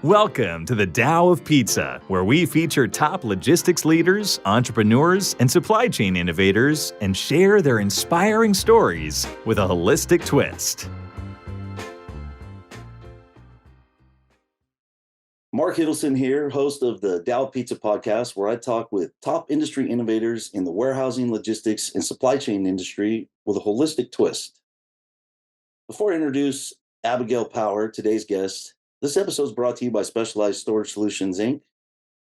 Welcome to the Tao of Pizza, where we feature top logistics leaders, entrepreneurs, and supply chain innovators and share their inspiring stories with a holistic twist. Mark Hiddleson here, host of the Tao Pizza podcast, where I talk with top industry innovators in the warehousing, logistics, and supply chain industry with a holistic twist. Before I introduce Abigail Power, today's guest, this episode is brought to you by Specialized Storage Solutions, Inc.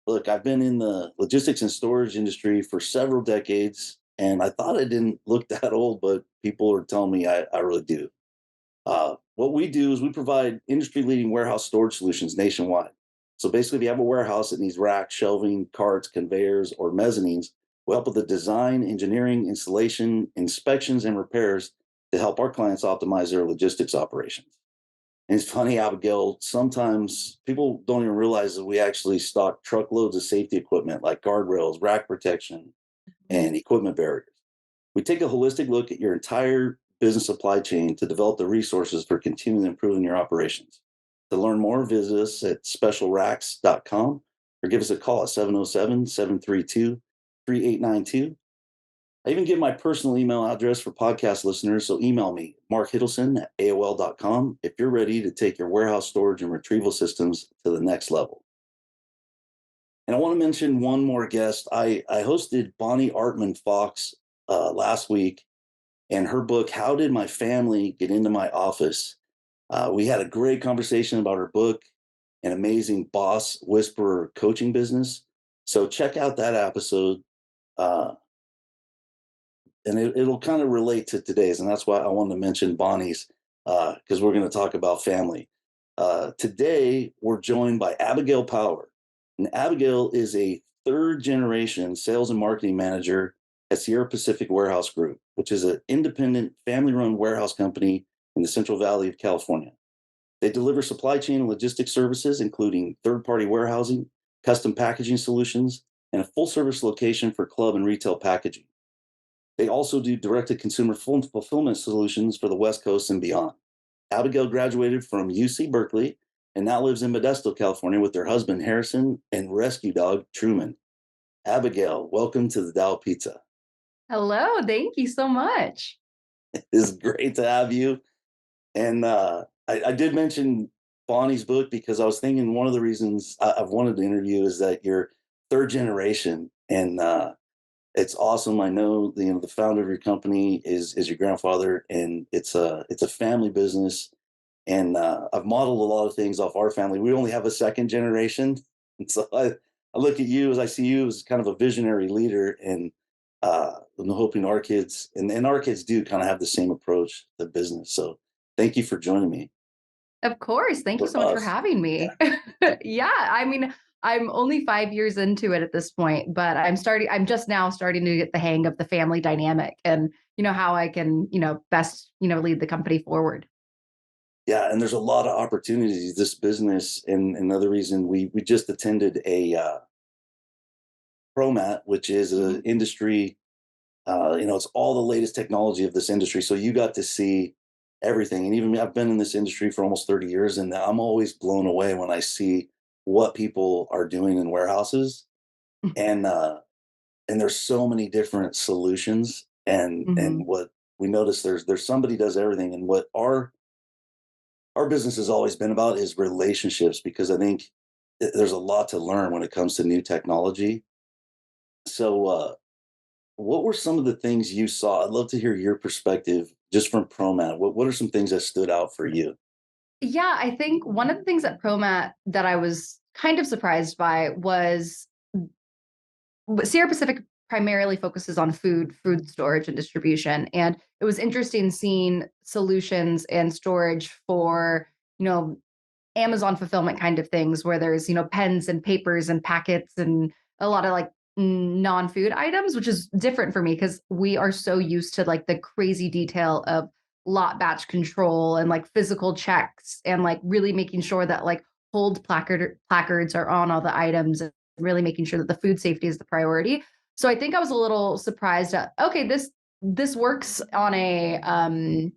Look, I've been in the logistics and storage industry for several decades, and I thought I didn't look that old, but people are telling me I really do. What we do is we provide industry-leading warehouse storage solutions nationwide. So basically, if you have a warehouse that needs racks, shelving, carts, conveyors, or mezzanines, we help with the design, engineering, installation, inspections, and repairs to help our clients optimize their logistics operations. And it's funny, Abigail, sometimes people don't even realize that we actually stock truckloads of safety equipment like guardrails, rack protection, and equipment barriers. We take a holistic look at your entire business supply chain to develop the resources for continuing improving your operations. To learn more, visit us at specialracks.com or give us a call at 707-732-3892. I even give my personal email address for podcast listeners, so email me, markhiddleson@aol.com, if you're ready to take your warehouse storage and retrieval systems to the next level. And I want to mention one more guest. I hosted Bonnie Artman Fox last week, and her book, How Did My Family Get Into My Office? We had a great conversation about her book, An Amazing Boss Whisperer Coaching Business. So check out that episode. And it'll kind of relate to today's, and that's why I wanted to mention Bonnie's, because we're going to talk about family. Today, we're joined by Abigail Power. And Abigail is a third-generation sales and marketing manager at Sierra Pacific Warehouse Group, which is an independent, family-run warehouse company in the Central Valley of California. They deliver supply chain and logistics services, including third-party warehousing, custom packaging solutions, and a full-service location for club and retail packaging. They also do direct-to-consumer fulfillment solutions for the West Coast and beyond. Abigail graduated from UC Berkeley and now lives in Modesto, California with her husband, Harrison, and rescue dog, Truman. Abigail, welcome to the Tao Pizza. Hello, thank you so much. It's great to have you. And I did mention Bonnie's book because I was thinking one of the reasons I've wanted to interview is that you're third generation, and it's awesome. I know the founder of your company is your grandfather, and it's a family business. And I've modeled a lot of things off our family. We only have a second generation, and so I look at you as I see you as kind of a visionary leader, and I'm hoping our kids and our kids do kind of have the same approach to business. So thank you for joining me. Of course, thank you so much for having me. Yeah, I mean, I'm only 5 years into it at this point, but I'm just now starting to get the hang of the family dynamic and, how I can, best, lead the company forward. Yeah. And there's a lot of opportunities, this business. And another reason we just attended a ProMat, which is an industry, it's all the latest technology of this industry. So you got to see everything. And even I've been in this industry for almost 30 years, and I'm always blown away when I see what people are doing in warehouses, and there's so many different solutions, and what we notice there's somebody does everything, and what our business has always been about is relationships, because I think there's a lot to learn when it comes to new technology. So what were some of the things you saw? I'd love to hear your perspective just from ProMat. What are some things that stood out for you? Yeah, I think one of the things at ProMat that I was kind of surprised by was Sierra Pacific primarily focuses on food storage and distribution. And it was interesting seeing solutions and storage for, Amazon fulfillment kind of things where there's, pens and papers and packets and a lot of like non-food items, which is different for me because we are so used to like the crazy detail of lot batch control and like physical checks and like really making sure that like hold placards are on all the items and really making sure that the food safety is the priority. So I think I was a little surprised at, okay, this works on a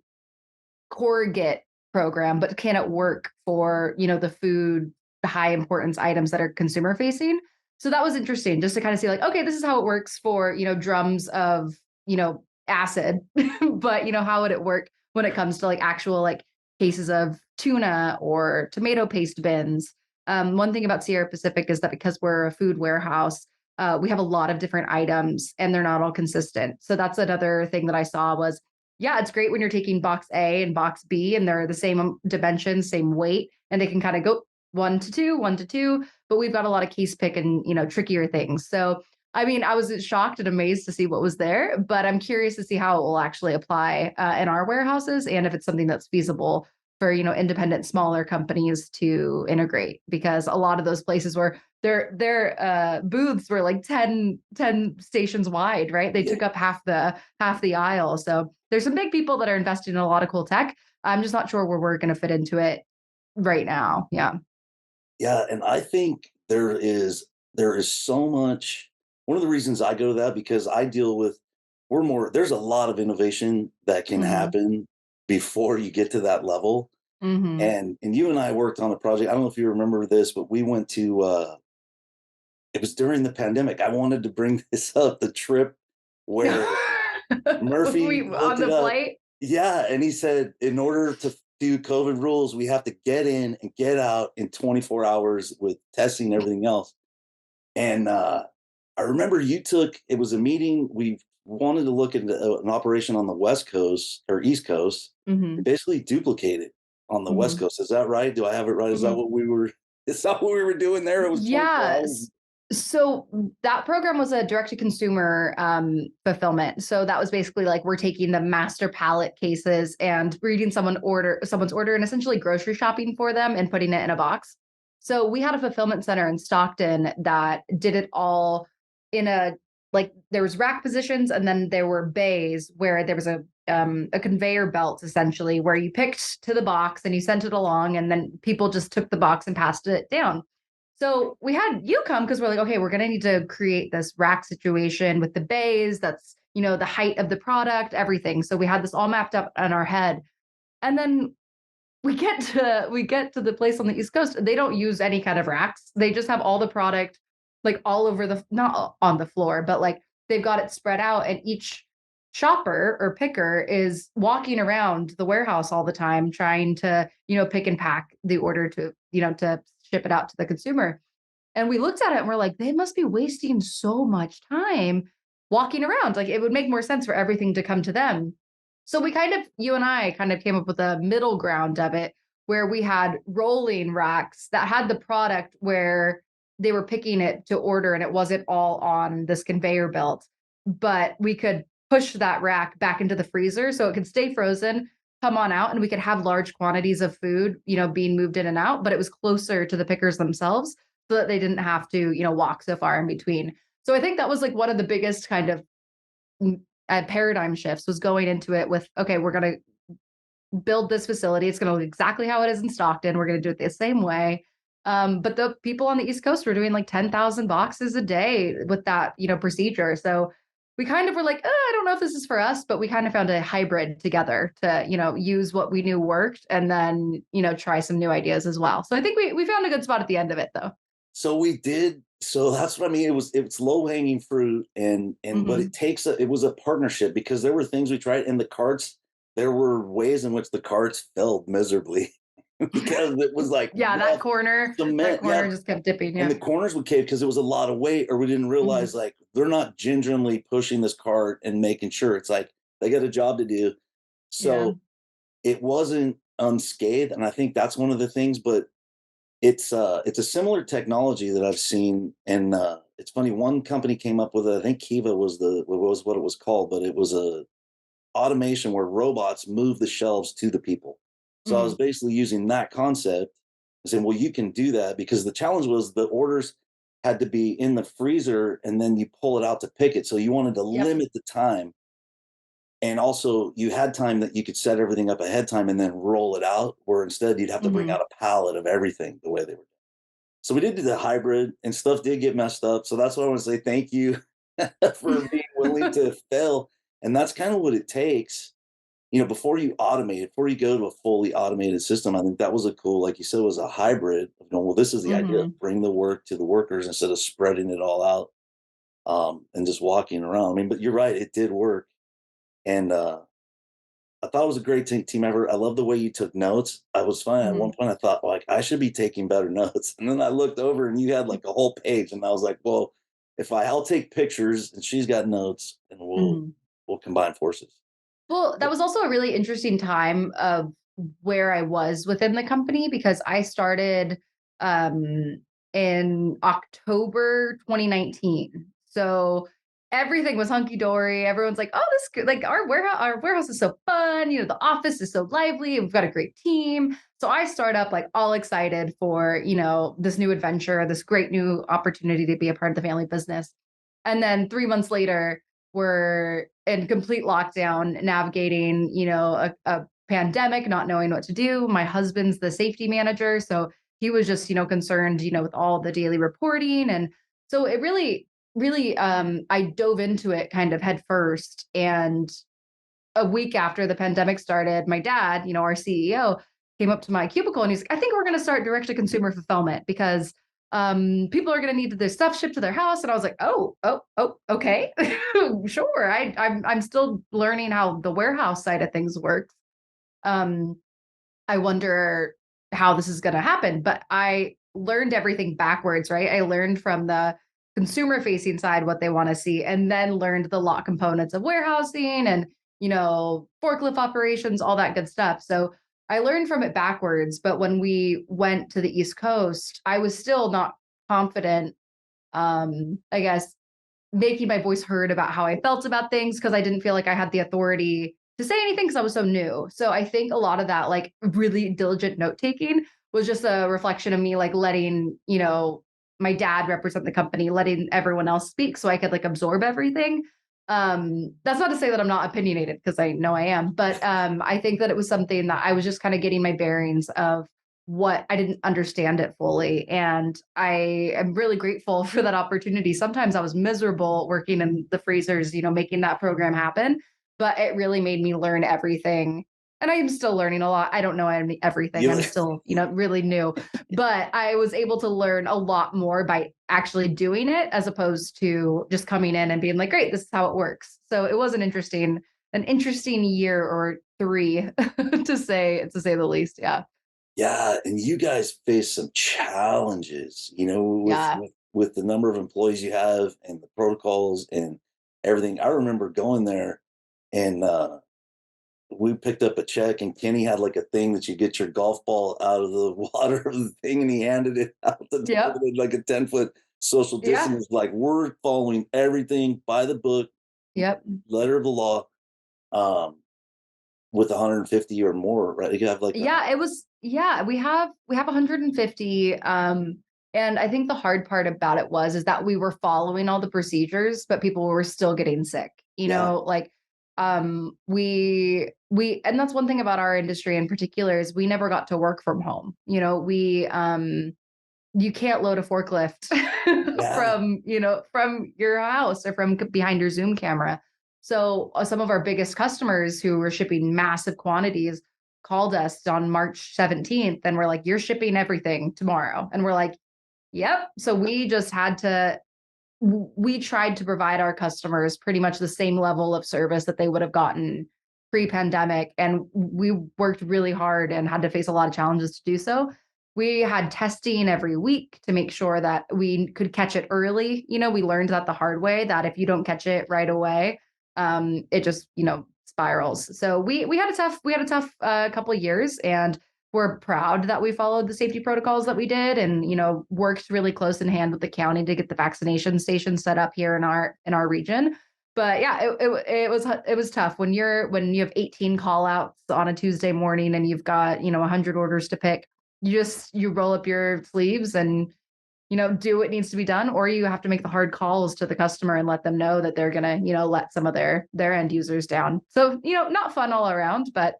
corrugate program, but can it work for, the food high importance items that are consumer facing. So that was interesting just to kind of see like, okay, this is how it works for, drums of, acid, but how would it work when it comes to like actual like cases of tuna or tomato paste bins? One thing about Sierra Pacific is that because we're a food warehouse, we have a lot of different items and they're not all consistent. So that's another thing that I saw was, yeah, it's great when you're taking box A and box B and they're the same dimensions, same weight, and they can kind of go 1 to 2, 1 to 2, but we've got a lot of case pick and, trickier things. So, I mean, I was shocked and amazed to see what was there, but I'm curious to see how it will actually apply in our warehouses and if it's something that's feasible for, independent smaller companies to integrate, because a lot of those places where their booths were like 10 stations wide, right? They took up half the aisle. So there's some big people that are investing in a lot of cool tech. I'm just not sure where we're going to fit into it right now. Yeah. Yeah, and I think there is so much. One of the reasons I go to that, because I deal with there's a lot of innovation that can happen before you get to that level. And you and I worked on a project. I don't know if you remember this, but we went to it was during the pandemic. I wanted to bring this up, the trip where Murphy on looked it the up. flight. Yeah, and he said in order to do COVID rules, we have to get in and get out in 24 hours with testing and everything else. And I remember it was a meeting. We wanted to look into an operation on the West Coast or East Coast, and basically duplicate it on the West Coast. Is that right? Do I have it right? Is that what we were doing there? It was 24 hours. So that program was a direct to consumer fulfillment. So that was basically like we're taking the master pallet cases and reading someone's order and essentially grocery shopping for them and putting it in a box. So we had a fulfillment center in Stockton that did it all in there was rack positions and then there were bays where there was a conveyor belt essentially where you picked to the box and you sent it along and then people just took the box and passed it down. So we had you come because we're like, okay, we're going to need to create this rack situation with the bays. That's, the height of the product, everything. So we had this all mapped up in our head. And then we get to the place on the East Coast. They don't use any kind of racks. They just have all the product like all over not on the floor, but like they've got it spread out and each shopper or picker is walking around the warehouse all the time trying to, pick and pack the order to, to ship it out to the consumer. And we looked at it and we're like, they must be wasting so much time walking around. Like it would make more sense for everything to come to them. So you and I kind of came up with a middle ground of it where we had rolling racks that had the product where they were picking it to order and it wasn't all on this conveyor belt, but we could push that rack back into the freezer so it could stay frozen, come on out, and we could have large quantities of food, being moved in and out, but it was closer to the pickers themselves so that they didn't have to, walk so far in between. So I think that was like one of the biggest kind of paradigm shifts was going into it with, okay, we're going to build this facility. It's going to look exactly how it is in Stockton. We're going to do it the same way. But the people on the East Coast were doing like 10,000 boxes a day with that, procedure. So we kind of were like, I don't know if this is for us, but we kind of found a hybrid together to, use what we knew worked and then, try some new ideas as well. So I think we found a good spot at the end of it though. So we did. So that's what I mean. It's low hanging fruit but it was a partnership because there were things we tried and the carts, there were ways in which the carts failed miserably. Because it was like that corner just kept dipping. And the corners would cave because it was a lot of weight, or we didn't realize like they're not gingerly pushing this cart and making sure it's like they got a job to do. So it wasn't unscathed, and I think that's one of the things. But it's a similar technology that I've seen, and it's funny. One company came up with it. I think Kiva was what it was called, but it was a automation where robots move the shelves to the people. So I was basically using that concept and saying, well, you can do that because the challenge was the orders had to be in the freezer and then you pull it out to pick it. So you wanted to limit the time. And also you had time that you could set everything up ahead of time and then roll it out, or instead you'd have to bring out a pallet of everything the way they were doing. So we did do the hybrid and stuff did get messed up. So that's why I want to say thank you for being willing to fail. And that's kind of what it takes. Before you automate, before you go to a fully automated system, I think that was a cool, like you said, it was a hybrid of going, well, this is the idea. Mhm. Bring the work to the workers instead of spreading it all out, and just walking around. I mean, but you're right, it did work. And I thought it was a great team effort. I love the way you took notes. I was fine. At one Mhm. point, I thought, like, I should be taking better notes. And then I looked over and you had like a whole page. And I was like, well, I'll take pictures and she's got notes and Mhm. we'll combine forces. Well, that was also a really interesting time of where I was within the company because I started um, in October 2019. So everything was hunky dory. Everyone's like, "Oh, like our warehouse is so fun. The office is so lively. We've got a great team." So I start up like all excited for this new adventure, this great new opportunity to be a part of the family business. And then 3 months later, we're in complete lockdown, navigating, a pandemic, not knowing what to do. My husband's the safety manager, so he was just, concerned, with all the daily reporting, and so it really, really, I dove into it kind of head first. And a week after the pandemic started, my dad, our CEO, came up to my cubicle and he's like, I think we're going to start direct to consumer fulfillment because people are going to need their stuff shipped to their house. And I was like, oh, okay, sure. I'm still learning how the warehouse side of things works. Um, I wonder how this is going to happen. But I learned everything backwards, right? I learned from the consumer facing side what they want to see, and then learned the lot components of warehousing and, forklift operations, all that good stuff. So I learned from it backwards. But when we went to the East Coast, I was still not confident, I guess, making my voice heard about how I felt about things because I didn't feel like I had the authority to say anything because I was so new. So I think a lot of that like really diligent note taking was just a reflection of me like letting, my dad represent the company, letting everyone else speak so I could like absorb everything. That's not to say that I'm not opinionated because I know I am, but I think that it was something that I was just kind of getting my bearings of what I didn't understand it fully. And I am really grateful for that opportunity. Sometimes I was miserable working in the freezers, making that program happen, but it really made me learn everything. And I'm still learning a lot. I don't know everything. I'm You, still, really new, but I was able to learn a lot more by actually doing it as opposed to just coming in and being like, great, this is how it works. So it was an interesting year or three to say the least. Yeah. yeah, and you guys face some challenges, Yeah. with the number of employees you have and the protocols and everything. I remember going there and we picked up a check and Kenny had like a thing that you get your golf ball out of the water of the thing and he handed it out the door Yep. with like a 10-foot social Yeah. distance. Like we're following everything by the book, Yep. letter of the law, um, with 150 or more, right? You have like Yeah, we have 150. And I think the hard part about it is that we were following all the procedures, but people were still getting sick. yeah, Like we and that's one thing about our industry in particular is we never got to work from home. We you can't load a forklift yeah, from your house or from behind your Zoom camera. So some of our biggest customers who were shipping massive quantities called us on March 17th and were like, you're shipping everything tomorrow. And we're like, yep. So we tried to provide our customers pretty much the same level of service that they would have gotten pre-pandemic. And we worked really hard and had to face a lot of challenges to do so. We had testing every week to make sure that we could catch it early. We learned that the hard way, that if you don't catch it right away, it just, spirals. So we had a tough couple of years, and we're proud that we followed the safety protocols that we did, and worked really close in hand with the county to get the vaccination station set up here in our region. But yeah, it was tough when you have 18 call outs on a Tuesday morning and you've got 100 orders to pick. You roll up your sleeves and do what needs to be done, or you have to make the hard calls to the customer and let them know that they're gonna let some of their end users down. So not fun all around, but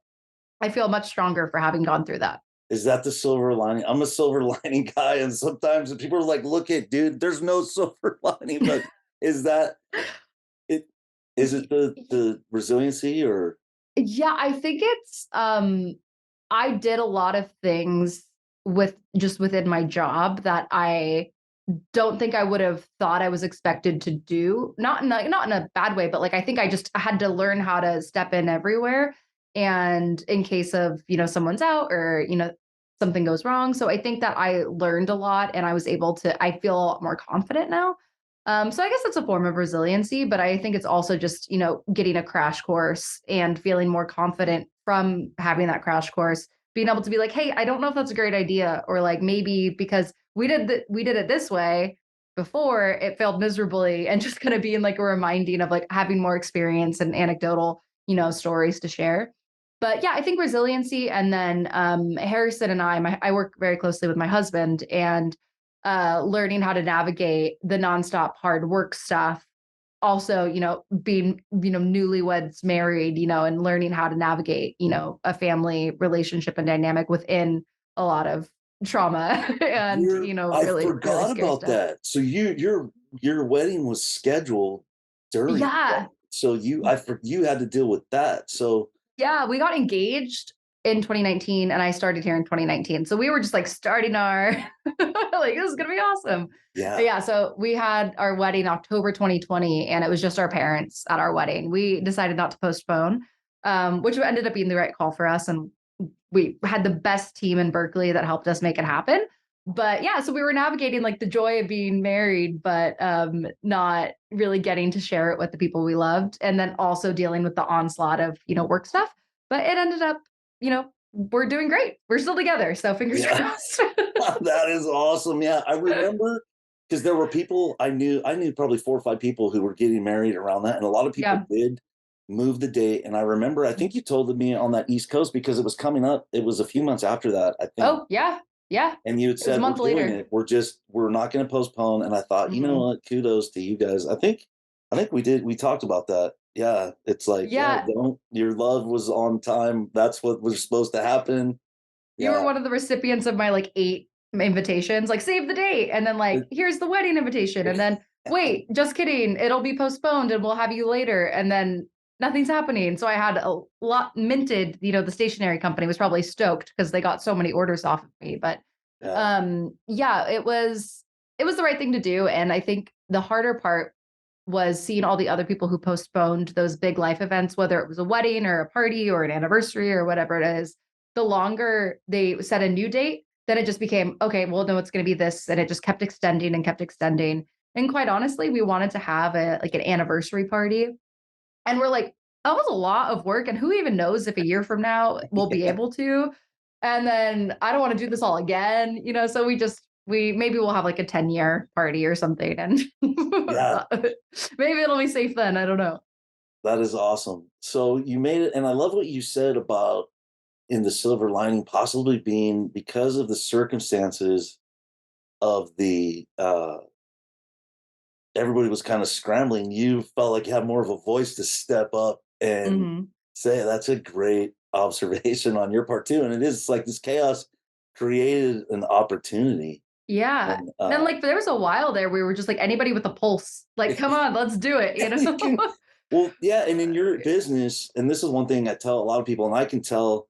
I feel much stronger for having gone through that. is that the silver lining? I'm a silver lining guy, and sometimes people are like, "Look at dude, there's no silver lining." But is that it? Is it the resiliency or Yeah, I think it's I did a lot of things within my job that I don't think I would have thought I was expected to do. Not in a bad way, but like I think I had to learn how to step in everywhere. And in case of, someone's out or, something goes wrong. So I think that I learned a lot and I feel a lot more confident now. So I guess it's a form of resiliency, but I think it's also just, getting a crash course and feeling more confident from having that crash course, being able to be like, hey, I don't know if that's a great idea, or like maybe because we did it this way before, it failed miserably, and just kind of being like a reminding of like having more experience and anecdotal, stories to share. But yeah, I think resiliency, and then Harrison and I work very closely with my husband, and learning how to navigate the nonstop hard work stuff. Also, being, newlyweds married, and learning how to navigate, a family relationship and dynamic within a lot of trauma and, I really, really forgot scary about stuff. that. So your wedding was scheduled during Yeah. that. So you had to deal with that. So Yeah, we got engaged in 2019 and I started here in 2019. So we were just like starting our like, this is gonna be awesome. yeah. Yeah, so we had our wedding October 2020, and it was just our parents at our wedding. We decided not to postpone, which ended up being the right call for us. And we had the best team in Berkeley that helped us make it happen. But yeah, so we were navigating like the joy of being married, but not really getting to share it with the people we loved, and then also dealing with the onslaught of work stuff. But it ended up, we're doing great. We're still together, so fingers Yeah. crossed. That is awesome. Yeah. I remember because there were people I knew probably 4 or 5 people who were getting married around that. And a lot of people Yeah. did move the date. And I remember, I think you told me on that East Coast because it was coming up. It was a few months after that, I think. Oh yeah, yeah. And you had It was a said, we're month doing later. it. We're not going to postpone. And I thought, you know Mhm. what? Kudos to you guys. I think we talked about that. Yeah. It's like, yeah, Yeah, your love was on time. That's what was supposed to happen. you were Yeah. one of the recipients of my like 8 invitations, like save the date, and then like here's the wedding invitation, and then wait, just kidding, it'll be postponed and we'll have you later, and then nothing's happening. So I had a lot minted. The stationery company was probably stoked because they got so many orders off of me. But Yeah. yeah, it was the right thing to do, and I think the harder part was seeing all the other people who postponed those big life events, whether it was a wedding or a party or an anniversary or whatever it is. The longer they set a new date, then it just became, okay, well, no, it's going to be this. And it just kept extending and kept extending. And quite honestly, we wanted to have an anniversary party. And we're like, that was a lot of work. And who even knows if a year from now we'll be able to? And then I don't want to do this all again, so we maybe we'll have like a 10-year party or something. And Yeah. maybe it'll be safe then. I don't know. That is awesome. So you made it, and I love what you said about in the silver lining possibly being because of the circumstances of the everybody was kind of scrambling. You felt like you had more of a voice to step up and Mhm. say that's a great observation on your part too. And it is like this chaos created an opportunity. Yeah. And And like there was a while there we were just like anybody with a pulse. Like, come on, let's do it, you can, well, yeah, and in your business, and this is one thing I tell a lot of people, and I can tell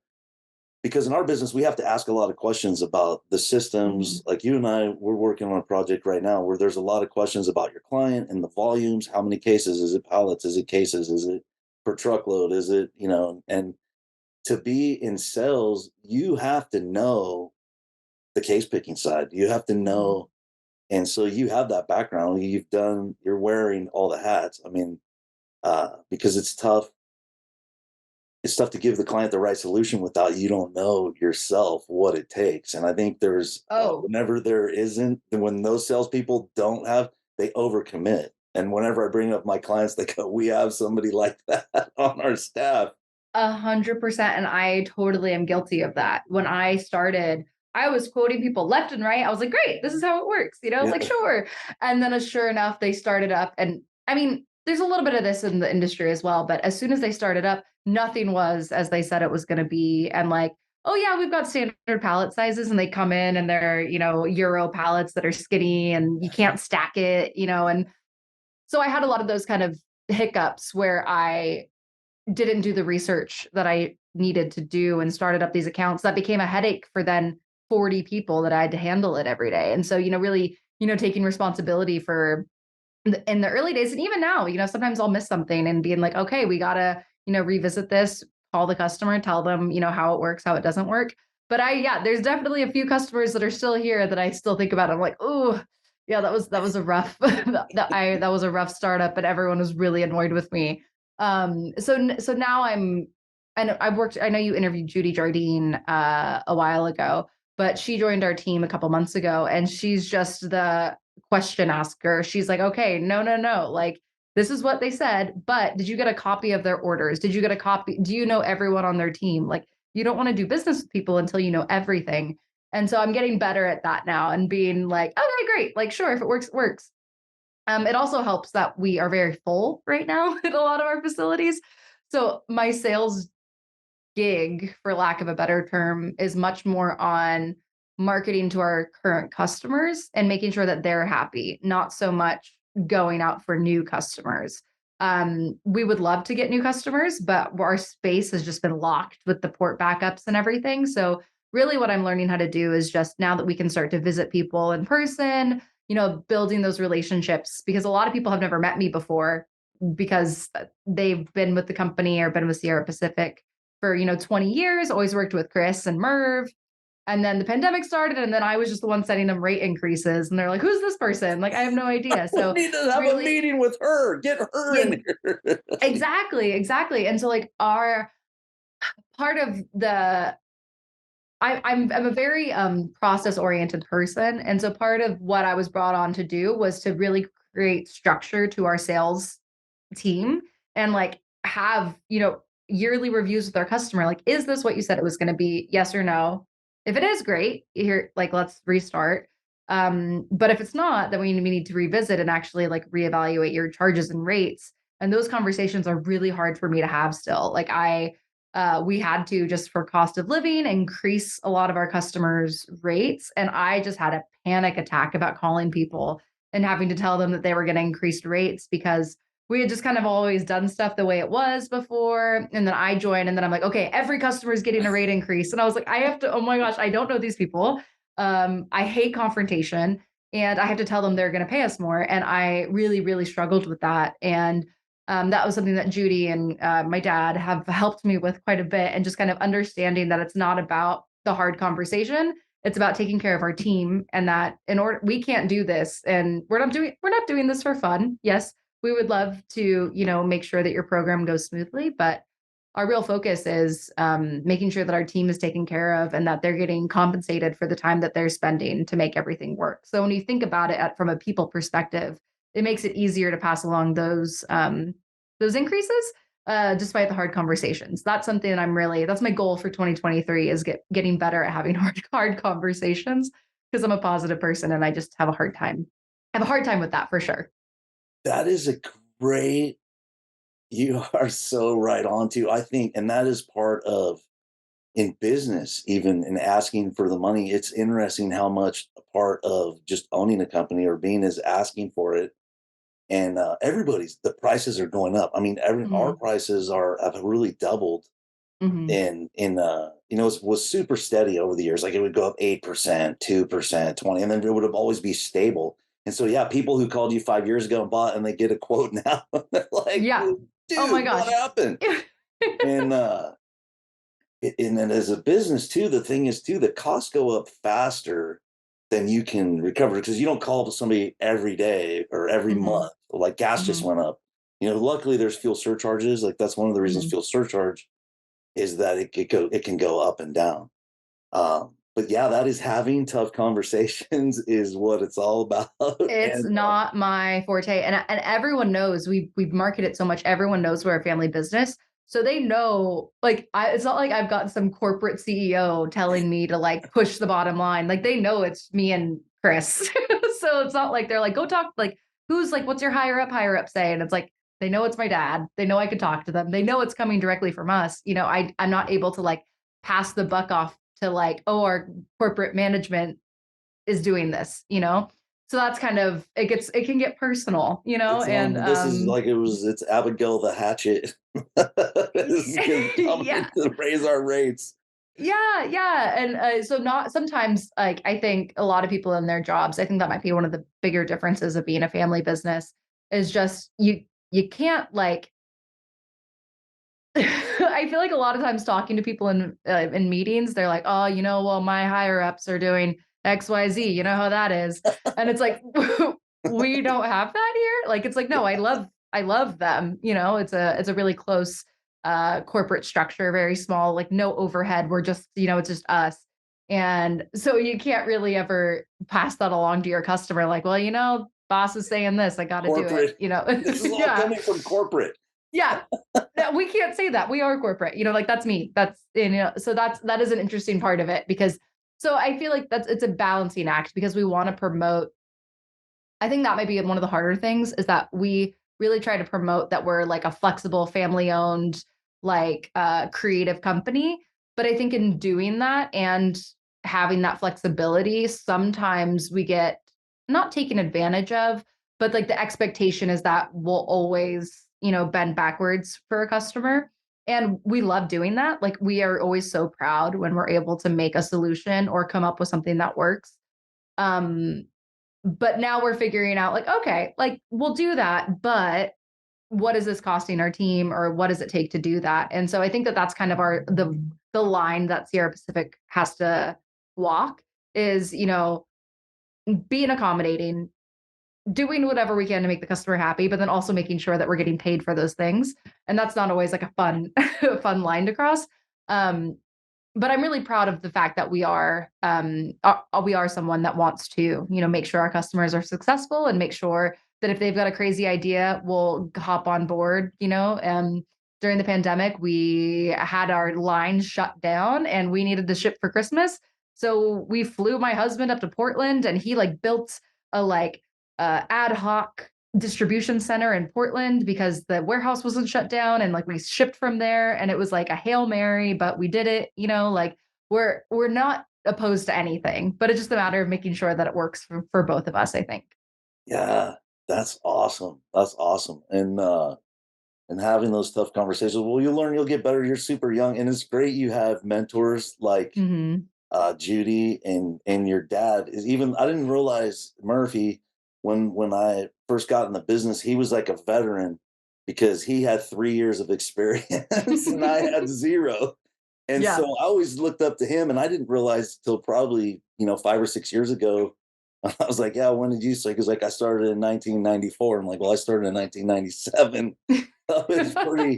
because in our business we have to ask a lot of questions about the systems. Mhm. Like you and I, we're working on a project right now where there's a lot of questions about your client and the volumes. How many cases? Is it pallets? Is it cases? Is it per truckload? Is it, and to be in sales, you have to know the case picking side. You have to Mhm. know, and so you have that background. You're wearing all the hats. I mean, because it's tough to give the client the right solution without you don't know yourself what it takes. And I think there's Oh, whenever there isn't, when those salespeople don't have, they overcommit. And whenever I bring up my clients, they go, "We have somebody like that on our staff." 100%. And I totally am guilty of that. When I started, I was quoting people left and right. I was like, great, this is how it works, Yeah, like, sure. And then sure enough, they started up. And I mean, there's a little bit of this in the industry as well. But as soon as they started up, nothing was as they said it was going to be. And like, oh, yeah, we've got standard pallet sizes. And they come in and they're, Euro pallets that are skinny and you can't stack it, And so I had a lot of those kind of hiccups where I didn't do the research that I needed to do and started up these accounts that became a headache 40 people that I had to handle it every day. And so, really, taking responsibility for in the early days, and even now, sometimes I'll miss something and being like, okay, we gotta, revisit this, call the customer, tell them, how it works, how it doesn't work. But there's definitely a few customers that are still here that I still think about. I'm like, oh, yeah, that was a rough, that was a rough startup, but everyone was really annoyed with me. So now I know you interviewed Judy Jardine a while ago, but she joined our team a couple months ago, and she's just the question asker. She's like, okay, no. Like, this is what they said, but did you get a copy of their orders? Did you get a copy? Do you know everyone on their team? Like, you don't want to do business with people until you know everything. And so I'm getting better at that now and being like, okay, great. Like, sure, if it works, it works. It also helps that we are very full right now at a lot of our facilities. So my sales gig, for lack of a better term, is much more on marketing to our current customers and making sure that they're happy, not so much going out for new customers. We would love to get new customers, but our space has just been locked with the port backups and everything. So really what I'm learning how to do is just, now that we can start to visit people in person, building those relationships, because a lot of people have never met me before because they've been with the company or been with Sierra Pacific for 20 years, always worked with Chris and Merv. And then the pandemic started, and then I was just the one sending them rate increases. And they're like, who's this person? Like, I have no idea. So we need to have a meeting with her. Get her in here. Exactly. And so, like, our part of the I'm a very process oriented person. And so part of what I was brought on to do was to really create structure to our sales team and like have, yearly reviews with our customer. Like, is this what you said it was going to be? Yes or no? If it is, great. Here, like, let's restart. But if it's not, then we need to revisit and actually like reevaluate your charges and rates. And those conversations are really hard for me to have still. Like, we had to, just for cost of living, increase a lot of our customers' rates. And I just had a panic attack about calling people and having to tell them that they were getting increased rates because we had just kind of always done stuff the way it was before. And then I joined, and then I'm like, okay, every customer is getting a rate increase. And I was like, I have to, oh my gosh, I don't know these people. I hate confrontation, and I have to tell them they're going to pay us more. And I really, really struggled with that. And that was something that Judy and my dad have helped me with quite a bit, and just kind of understanding that it's not about the hard conversation. It's about taking care of our team, and that in order, we can't do this, and we're not doing this for fun. Yes, we would love to, make sure that your program goes smoothly, but our real focus is making sure that our team is taken care of and that they're getting compensated for the time that they're spending to make everything work. So when you think about it from a people perspective, it makes it easier to pass along those increases, despite the hard conversations. That's something that that's my goal for 2023, is getting better at having hard conversations, because I'm a positive person and I just have a hard time. I have a hard time with that for sure. That is a great, you are so right on to, I think, and that is part of, in business, even in asking for the money, it's interesting how much a part of just owning a company or being is asking for it. And the prices are going up. I mean, our prices have really doubled. It was super steady over the years. Like, it would go up 8%, 2%, 20%, and then it would always be stable. And so, yeah, people who called you 5 years ago and bought, and they get a quote now, they're like, yeah, dude, oh my gosh, what happened? And then as a business too, the thing is too, the costs go up faster than you can recover, because you don't call somebody every day or every month. Like, gas just went up. Luckily there's fuel surcharges. Like, that's one of the reasons fuel surcharge is that it can go up and down. But yeah, that is having tough conversations is what it's all about. It's not my forte. And everyone knows we market it so much. Everyone knows we're a family business. So they know, like, it's not like I've got some corporate CEO telling me to like push the bottom line. Like, they know it's me and Chris. So it's not like they're like, go talk, like, who's like, what's your higher up say? And it's like, they know it's my dad. They know I could talk to them. They know it's coming directly from us. I'm not able to like pass the buck off to like, oh, our corporate management is doing this, So that's kind of, it can get personal, and this is like, it's Abigail the Hatchet. Yeah. To raise our rates. Yeah. And so not sometimes, like, I think a lot of people in their jobs, I think that might be one of the bigger differences of being a family business is just you can't like I feel like a lot of times talking to people in meetings, they're like, "Oh, well, my higher ups are doing XYZ. You know how that is." And it's like, we don't have that here. Like, it's like, no, I love them. It's a really close corporate structure, very small, like no overhead. We're just, it's just us. And so you can't really ever pass that along to your customer, like, well, boss is saying this, I got to do it. Corporate. This is all Yeah. coming from corporate. Yeah. No, we can't say that. We are corporate, like that's me. So that is an interesting part of it because so I feel like it's a balancing act because we want to promote. I think that might be one of the harder things is that we really try to promote that we're like a flexible, family owned, like creative company. But I think in doing that and having that flexibility, sometimes we get not taken advantage of, but like the expectation is that we'll always, bend backwards for a customer. And we love doing that. Like we are always so proud when we're able to make a solution or come up with something that works. Um, but now we're figuring out like, okay, like we'll do that, but what is this costing our team or what does it take to do that? And so I think that that's kind of the line that Sierra Pacific has to walk is, being accommodating, doing whatever we can to make the customer happy, but then also making sure that we're getting paid for those things. And that's not always like a fun, fun line to cross. Um, but I'm really proud of the fact that we are someone that wants to, make sure our customers are successful and make sure that if they've got a crazy idea, we'll hop on board, during the pandemic, we had our line shut down and we needed to ship for Christmas. So we flew my husband up to Portland and he like built a ad hoc distribution center in Portland because the warehouse wasn't shut down and like we shipped from there and it was like a Hail Mary, but we did it, like we're not opposed to anything, but it's just a matter of making sure that it works for both of us, I think. Yeah, that's awesome. That's awesome. And having those tough conversations. Well, you'll learn, you'll get better. You're super young, and it's great you have mentors like Hmm. Judy and your dad is even. I didn't realize Murphy when I first got in the business, he was like a veteran because he had 3 years of experience and I had zero. And so Yeah. I always looked up to him, and I didn't realize till probably 5 or 6 years ago. I was like, "Yeah, when did you say?" Because like I started in 1994. I'm like, "Well, I started in 1997." So it's pretty.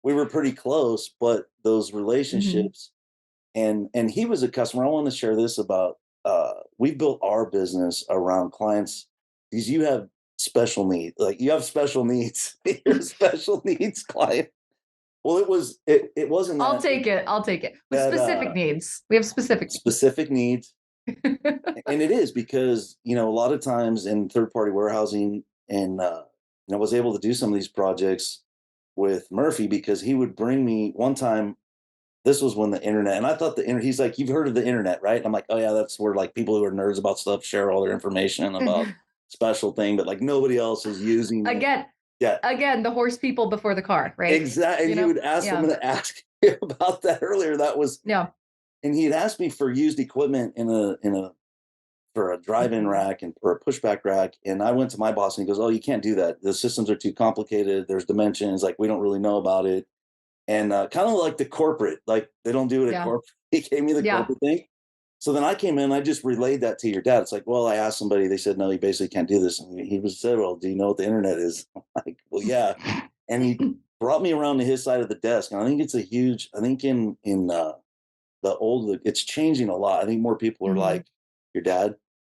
We were pretty close, but those Hmm. relationships and he was a customer. I want to share this about we built our business around clients because you have special needs. Like you have special needs. You're a special needs client. Well, it wasn't I'll that take it. I'll take it. With that specific needs. We have specific specific needs. needs. And it is because a lot of times in third party warehousing and I was able to do some of these projects with Murphy because he would bring me one time. This was when the internet, and I thought the internet, he's like, "You've heard of the internet, right?" I'm like, "Oh yeah, that's where like people who are nerds about stuff share all their information about special thing, but like nobody else is using it." Again, Yeah, again, the horse people before the car, right? exactly. And You he know? would ask, I'm Yeah. going to ask you about that earlier. That was, Yeah. and he'd asked me for used equipment in a for a drive-in Mhm. rack and for a pushback rack. And I went to my boss and he goes, "Oh, you can't do that. The systems are too complicated. There's dimensions. Like we don't really know about it." And kind of like the corporate, like they don't do it at Yeah. corporate. He gave me the Yeah. corporate thing. So then I came in, I just relayed that to your dad. It's like, well, I asked somebody, they said, no, you basically can't do this. And he was said, well, do you know what the internet is? I'm like, well, yeah. And he brought me around to his side of the desk. And I think it's a huge, I think in the old, it's changing a lot. I think more people are Mhm. like your dad,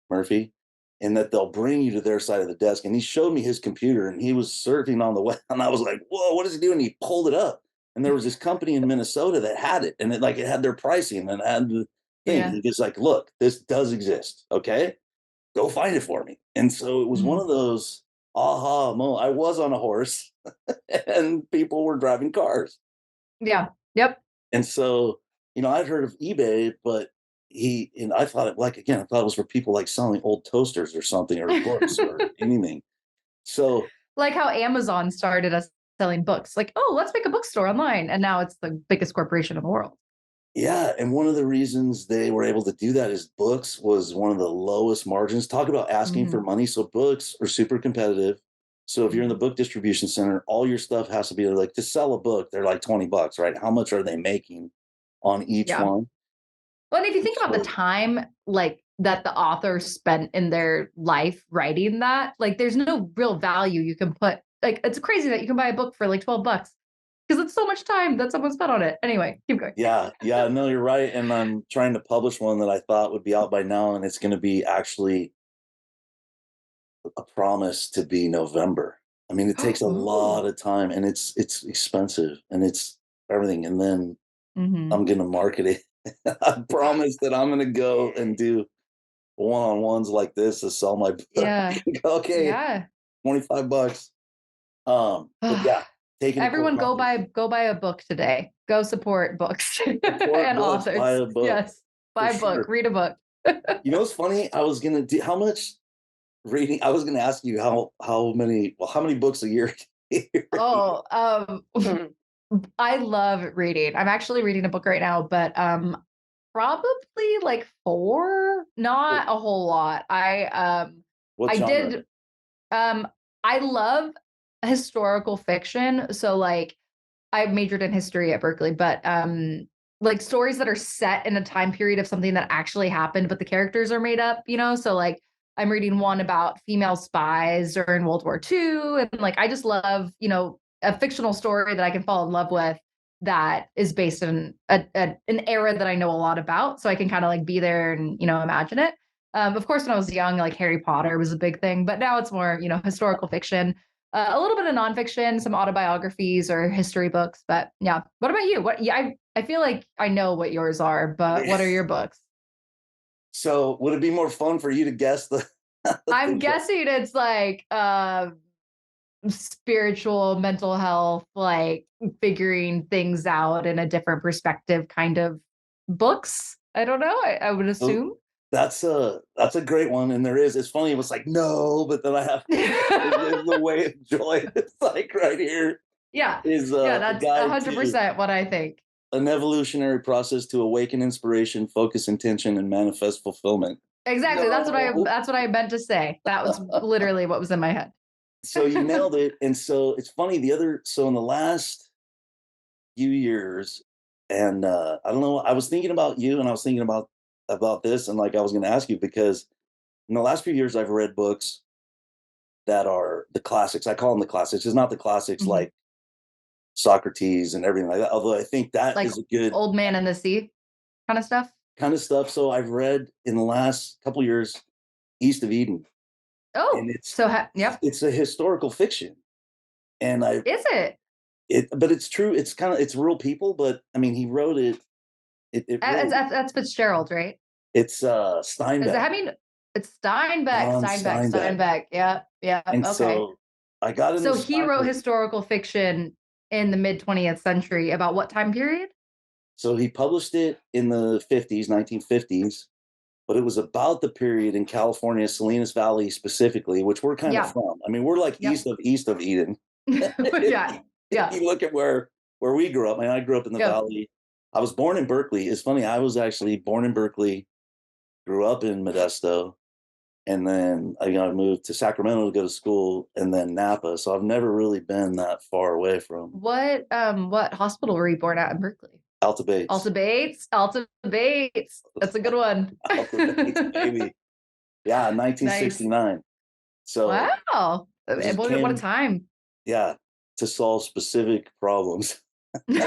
Murphy, and that they'll bring you to their side of the desk. And he showed me his computer and he was surfing on the web. And I was like, whoa, what is he doing? He pulled it up. And there was this company in Minnesota that had it. And it had their pricing and it had the thing. Yeah. He was like, look, this does exist. Okay. Go find it for me. And so it was one Mhm. of those aha moments. I was on a horse and people were driving cars. Yeah. Yep. And so, I'd heard of eBay, but I thought it like again, I thought it was for people like selling old toasters or something or books or anything. So Like how Amazon started us selling books. Like, oh, let's make a bookstore online. And now it's the biggest corporation in the world. Yeah, and one of the reasons they were able to do that is books was one of the lowest margins. Talk about asking for Mhm, money. So books are super competitive. So if you're in the mhm. book distribution center, all your stuff has to be like to sell a book, they're like $20, right? How much are they making on each Yeah. one? Well, and if you think about the So time, like, that the author spent in their life writing that, like, there's no real value you can put like, it's crazy that you can buy a book for, like, 12 bucks because it's so much time that someone spent on it. Anyway, keep going. yeah, yeah, no, you're right. And I'm trying to publish one that I thought would be out by now, and it's going to be actually a promise to be November. I mean, it takes a Ooh. lot of time, and it's expensive, and it's everything. And then Mhm. I'm gonna market it. I promise that I'm gonna go and do one-on-ones like this to sell my book. Yeah. Okay, Yeah. 25 bucks. But yeah, taking it core Everyone competency. go buy a book today. Go support books Support and books, buy authors. a book Yes. for Buy a book, sure. read a book. You know what's funny? I was gonna do how much reading I was gonna ask you how many books a year do you read? Oh, I love reading. I'm actually reading a book right now, but probably like 4, What not a whole lot. what I genre? did um I love historical fiction, so like I majored in history at Berkeley, but like stories that are set in a time period of something that actually happened, but the characters are made up, you know? So like I'm reading one about female spies during World War II. And like I just love, a fictional story that I can fall in love with that is based in an era that I know a lot about. So I can kind of like be there and, imagine it. Of course, when I was young, like Harry Potter was a big thing, but now it's more, historical fiction, a little bit of nonfiction, some autobiographies or history books. But yeah, what about you? What? Yeah, I feel like I know what yours are, but what are your books? So would it be more fun for you to guess the I'm the guessing it's like spiritual, mental health, like figuring things out in a different perspective kind of books. I don't know. I would Oh, assume. that's a great one, and there is. It's funny. It was like no, but then I have is the way of joy. It's like right here Yeah. is Yeah, a that's guide to 100% what I think. an evolutionary process to awaken inspiration, focus intention, and manifest fulfillment. Exactly. No, That's what I meant to say. That was literally what was in my head. so you nailed it. And so it's funny. So in the last few years, and I don't know. I was thinking about you, and I was thinking about this, and like I was going to ask you because in the last few years, I've read books that are the classics. I call them the classics. It's not the classics Mhm. like Socrates and everything like that. Although I think that Like is a good Old Man and the Sea kind of stuff? kind of stuff. So I've read in the last couple years East of Eden, and Oh, it's so yep. it's a historical fiction, and I Is it? it but it's true. It's real people, but I mean he wrote it. It That's really that's Fitzgerald, right? it's Is it Steinbeck, I mean, it's Steinbeck, John Steinbeck, Steinbeck, Steinbeck. Yeah, yeah, and okay. so I got into So he wrote Steinbeck. historical fiction in the mid 20th century about what time period? So he published it in the 50s, 1950s, but it was about the period in California, Salinas Valley specifically, which we're kind of Yeah. from. I mean, we're like Yep. east of Eden. Yeah. If Yeah. you look at where we grew up, I mean, I grew up in the Yep. valley. I was born in Berkeley. It's funny, I was actually born in Berkeley, grew up in Modesto, and then I moved to Sacramento to go to school, and then Napa. So I've never really been that far away from What hospital were you born at in Berkeley? Alta Alta Bates. Bates. Alta Bates. That's a good one. Alta Bates, baby. Yeah, Nice. 1969. So Wow. I just What a came, time. yeah, to solve specific problems. They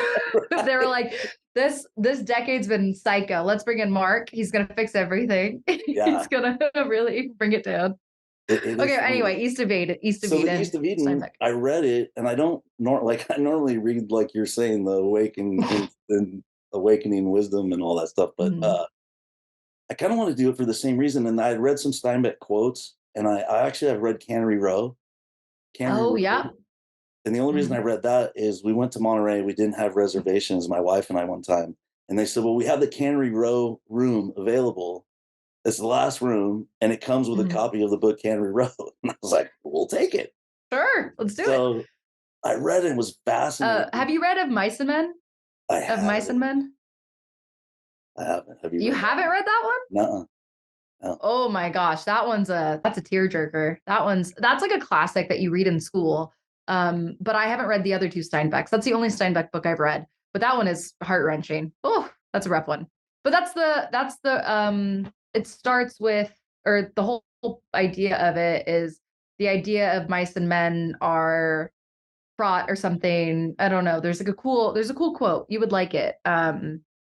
were Right? like, this decade's been psycho. Let's bring in Mark. He's gonna fix everything. He's Yeah, gonna really bring it down. it Okay, is funny. anyway, East of So the East Eden, of Eden, Steinbeck. I read it, and I don't like I normally read like you're saying the awaken and awakening wisdom and all that stuff, but Mhm. I kind of want to do it for the same reason. And I read some Steinbeck quotes, and I actually have read Cannery Row. Cannery Oh, Row. yeah. And the only reason I Mhm. read that is we went to Monterey. We didn't have reservations, my wife and I, one time. And they said, well, we have the Cannery Row room available. It's the last room, and it comes with a Mhm. copy of the book Cannery Row. And I was like, we'll take it. Sure, let's do it. So I read it, it was fascinating. Have you read of Mice and Men? I Of Mice and haven't. Men? I haven't. Have you? You haven't read that one? Nuh-uh. No. Oh my gosh, that's a tearjerker. That's like a classic that you read in school. But I haven't read the other two Steinbecks. That's the only Steinbeck book I've read. But that one is heart-wrenching. Oh, that's a rough one. But it starts with, or the whole idea of it is the idea of mice and men are fraught or something. I don't know. There's a cool quote. You would like it.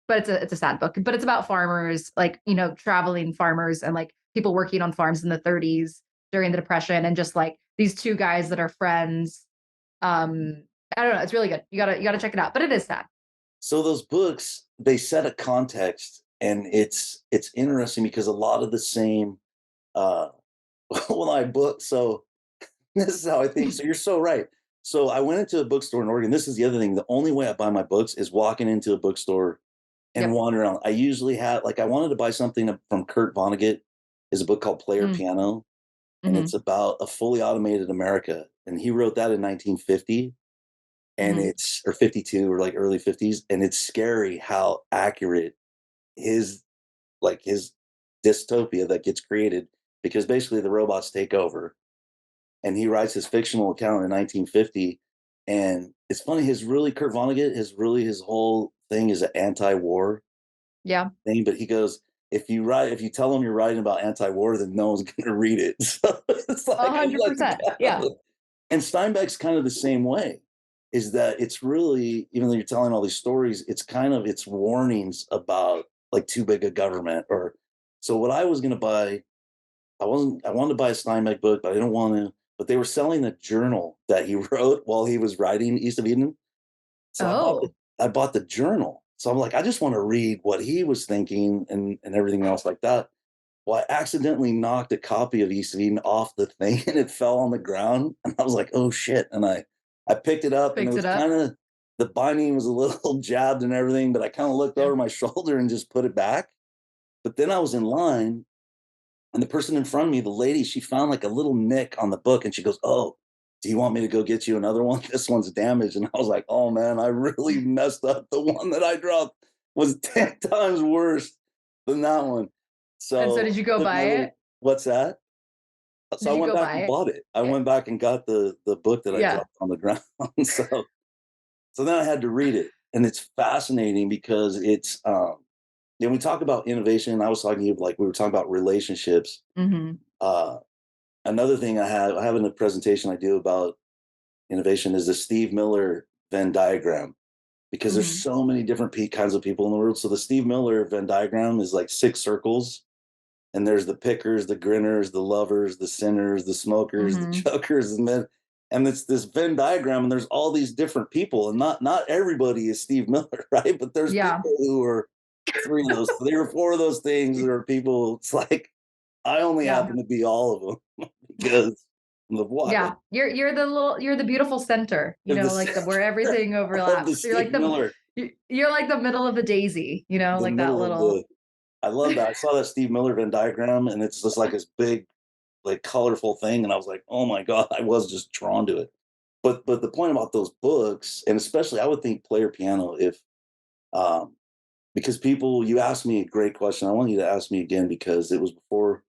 But it's a sad book. But it's about farmers, like, traveling farmers and like people working on farms in the 30s during the Depression, and just like these two guys that are friends. I don't know. It's really good. You gotta check it out. But it is sad. So those books, they set a context, and it's interesting because a lot of the same when I book, so this is how I think. So you're so right. So I went into a bookstore in Oregon. This is the other thing. The only way I buy my books is walking into a bookstore and Yep. wander around. I usually have, like, I wanted to buy something from Kurt Vonnegut. Is a book called Player Mm. Piano, and Mhm. it's about a fully automated America. And he wrote that in 1950, and Mhm. it's, or 52, or like early 50s, and it's scary how accurate his, like, his dystopia that gets created, because basically the robots take over, and he writes his fictional account in 1950. And it's funny, Kurt Vonnegut, his whole thing is an anti-war Yeah. thing, but he goes, if you tell them you're writing about anti-war, then no one's going to read it. So it's like, I'm like, 100%. Yeah. and Steinbeck's kind of the same way, is that it's really, even though you're telling all these stories, it's warnings about like too big a government. Or, so what I was going to buy, I wanted to buy a Steinbeck book, but I didn't want to, but they were selling the journal that he wrote while he was writing East of Eden. So Oh. I bought the journal. So I'm like, I just want to read what he was thinking, and everything else like that. Well, I accidentally knocked a copy of East of Eden off the thing, and it fell on the ground. And I was like, oh shit. And I picked it up, and it Picked was it up. kind of, the binding was a little jabbed and everything, but I kind of looked Yeah. over my shoulder and just put it back. But then I was in line, and the person in front of me, the lady, she found like a little nick on the book, and she goes, "Oh, do you want me to go get you another one? This one's damaged." And I was like, "Oh man, I really messed up. The one that I dropped was 10 times worse than that one." And so So did you I go took my buy little, it? what's that? So Did I you went go back buy and it? bought it. I Yeah. went back and got the book that I Yeah. dropped on the ground. So then I had to read it. And it's fascinating because it's we talk about innovation. I was talking to you, like, we were talking about relationships. Mhm. Uh Another thing I have in a presentation I do about innovation is the Steve Miller Venn diagram, because there's Mhm. so many different kinds of people in the world. So the Steve Miller Venn diagram is like 6 circles, and there's the pickers, the grinners, the lovers, the sinners, the smokers, the Mhm. jokers, and then, and it's this Venn diagram, and there's all these different people, and not everybody is Steve Miller, right? But there's Yeah. people who are 3 or 4 of those things. There are people. It's like I only Yeah. happen to be all of them because of what Yeah. You're the beautiful center, of the like the where center everything of the overlaps. You're like Steve Miller, you're like the middle of the daisy, the like that middle of little. the. I love that. I saw that Steve Miller Venn diagram, and it's just like this big, like, colorful thing, and I was like, oh my god, I was just drawn to it. But the point about those books, and especially I would think Player Piano, if um because people, you asked me a great question. I want you to ask me again, because it was before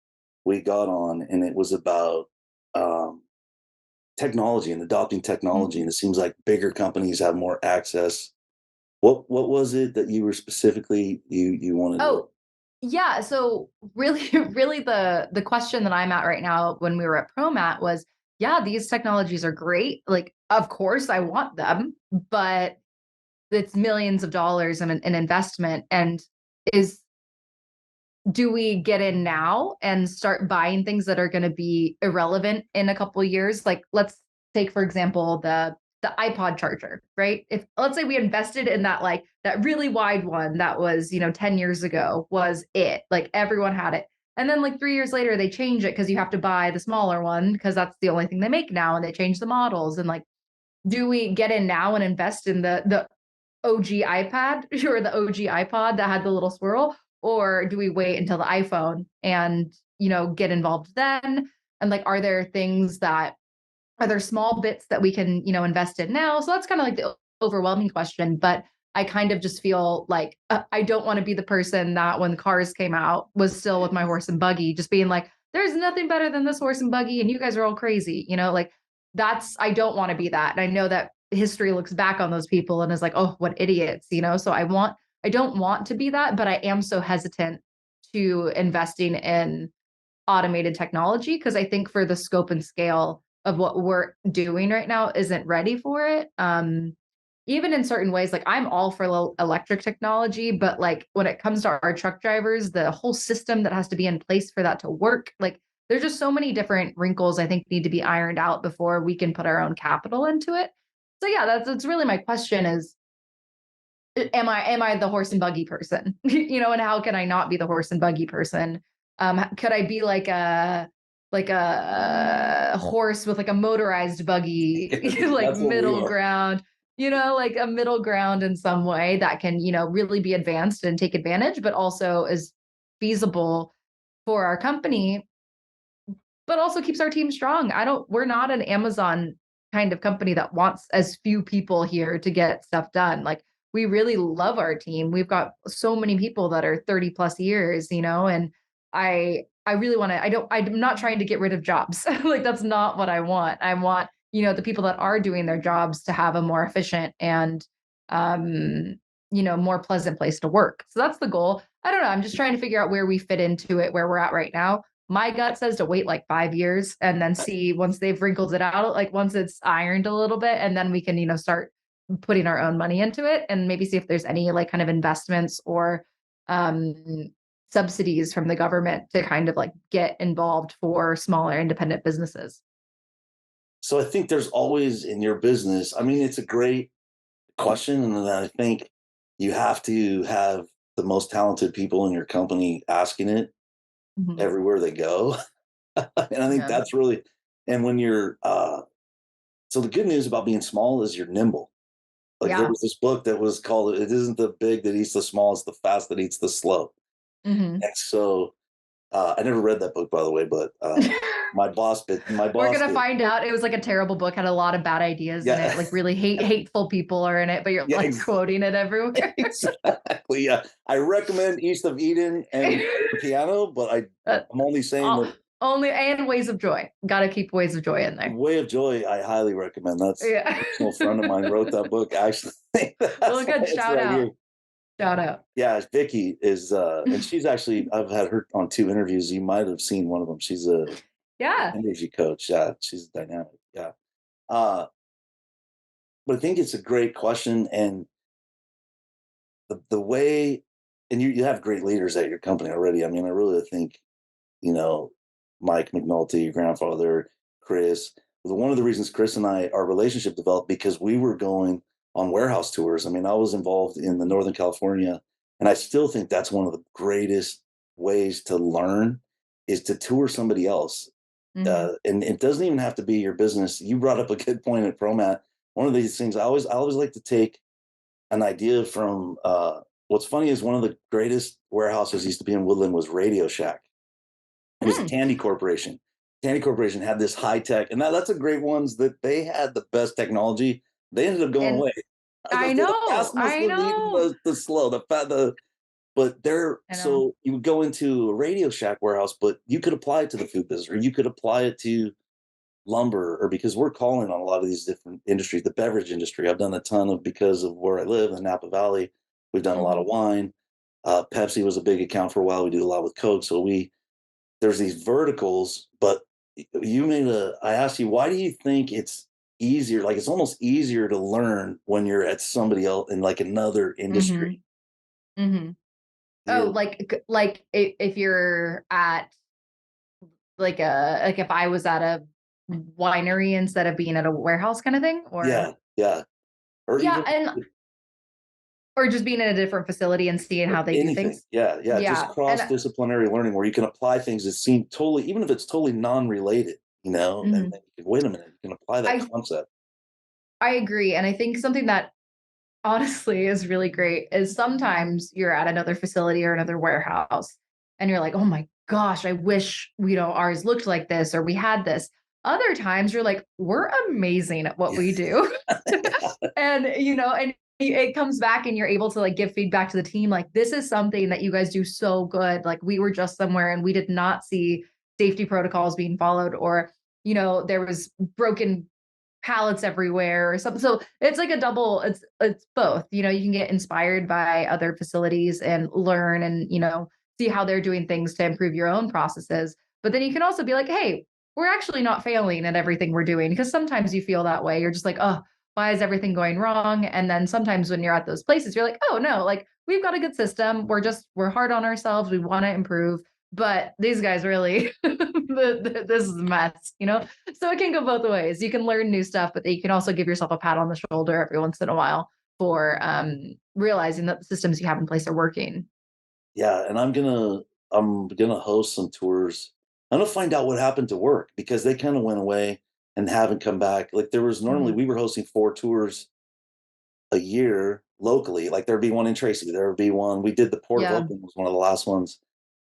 we got on, and it was about um technology and adopting technology, Mhm. and it seems like bigger companies have more access. What was it that you were specifically, you wanted to? Oh, yeah. So really, really the question that I'm at right now when we were at ProMat was, yeah, these technologies are great. Like, of course I want them, but it's millions of dollars in an investment. And is do we get in now and start buying things that are going to be irrelevant in a couple of years? Like, let's take, for example, the iPod charger, right? If let's say we invested in that, like that really wide one that was, 10 years ago was it, like everyone had it. And then like 3 years later, they change it because you have to buy the smaller one because that's the only thing they make now. And they change the models. And like, do we get in now and invest in the OG iPad or the OG iPod that had the little swirl? Or do we wait until the iPhone and, get involved then? And like, are there small bits that we can, invest in now? So that's kind of like the overwhelming question. But I kind of just feel like I don't want to be the person that when cars came out was still with my horse and buggy, just being like, there's nothing better than this horse and buggy and you guys are all crazy, like I don't want to be that. And I know that history looks back on those people and is like, oh, what idiots, so I don't want to be that, but I am so hesitant to investing in automated technology because I think for the scope and scale of what we're doing right now isn't ready for it. Even in certain ways, like I'm all for electric technology, but like when it comes to our truck drivers, the whole system that has to be in place for that to work, like there's just so many different wrinkles I think need to be ironed out before we can put our own capital into it. So yeah, that's really my question is, am I the horse and buggy person? And how can I not be the horse and buggy person? Could I be like a horse with like a motorized buggy, like middle ground, like a middle ground in some way that can, really be advanced and take advantage, but also is feasible for our company, but also keeps our team strong. We're not an Amazon kind of company that wants as few people here to get stuff done. Like we really love our team. We've got so many people that are 30 plus years, and I really want to, I'm not trying to get rid of jobs. Like that's not what I want. I want, the people that are doing their jobs to have a more efficient and, more pleasant place to work. So that's the goal. I don't know. I'm just trying to figure out where we fit into it, where we're at right now. My gut says to wait like 5 years and then see once they've wrinkled it out, like once it's ironed a little bit, and then we can, start putting our own money into it and maybe see if there's any like kind of investments or subsidies from the government to kind of like get involved for smaller independent businesses. So I think there's always in your business, I mean, it's a great question. And I think you have to have the most talented people in your company asking it everywhere they go. And I think that's really, and when you're, so the good news about being small is you're nimble. Like there was this book that was called, it isn't the big that eats the small, it's the fast that eats the slow. And so I never read that book, by the way, but my boss We're going to find out. It was like a terrible book, had a lot of bad ideas in it. Like really hateful people are in it, but you're like quoting it everywhere. Exactly. Yeah. I recommend East of Eden and Piano, but I'm only saying that. And Ways of Joy. Got to keep Ways of Joy in there. Way of Joy, I highly recommend. That's a personal friend of mine wrote that book, actually. Well, good. Shout out. Here. Shout out. Yeah, Vicky is, and she's actually, I've had her on 2 interviews. You might have seen one of them. She's a energy coach. Yeah, she's dynamic. Yeah. But I think it's a great question. And the way, and you have great leaders at your company already. I mean, I really think, Mike McNulty, your grandfather, Chris, one of the reasons Chris and our relationship developed because we were going on warehouse tours. I mean, I was involved in the Northern California, and I still think that's one of the greatest ways to learn is to tour somebody else. And it doesn't even have to be your business. You brought up a good point at ProMat. One of these things I always like to take an idea from, what's funny is one of the greatest warehouses used to be in Woodland was Radio Shack. It was Tandy Corporation. Tandy Corporation had this high tech, and that's a great ones that they had the best technology. They ended up going away. I know. The slow, but so you would go into a Radio Shack warehouse, but you could apply it to the food business, or you could apply it to lumber, or because we're calling on a lot of these different industries, the beverage industry. I've done a ton of, because of where I live in Napa Valley, we've done a lot of wine. Pepsi was a big account for a while. We do a lot with Coke. So there's these verticals, but I asked you, why do you think it's easier? Like it's almost easier to learn when you're at somebody else in like another industry. Oh, like if you're at like if I was at a winery instead of being at a warehouse kind of thing, or or just being in a different facility and seeing how they do things. Yeah. Just cross-disciplinary learning where you can apply things that seem totally, even if it's totally non-related, and then you can, wait a minute, you can apply that concept. I agree. And I think something that honestly is really great is sometimes you're at another facility or another warehouse and you're like, oh my gosh, I wish, ours looked like this or we had this. Other times you're like, we're amazing at what we do. And, and it comes back and you're able to like give feedback to the team. Like, this is something that you guys do so good. Like, we were just somewhere and we did not see safety protocols being followed, or, there was broken pallets everywhere or something. So it's like a double, it's both, you can get inspired by other facilities and learn and, see how they're doing things to improve your own processes. But then you can also be like, hey, we're actually not failing at everything we're doing. Because sometimes you feel that way. You're just like, oh, why is everything going wrong? And then sometimes when you're at those places, you're like, oh no, like we've got a good system. We're hard on ourselves. We want to improve. But these guys really, this is a mess, So it can go both ways. You can learn new stuff, but you can also give yourself a pat on the shoulder every once in a while for realizing that the systems you have in place are working. Yeah, and I'm gonna host some tours. I'm gonna find out what happened to work because they kind of went away and haven't come back. Like there was normally Mhm. we were hosting 4 tours a year locally. Like there'd be one in Tracy, there would be one. We did the Port of Yeah. Oakland was one of the last ones.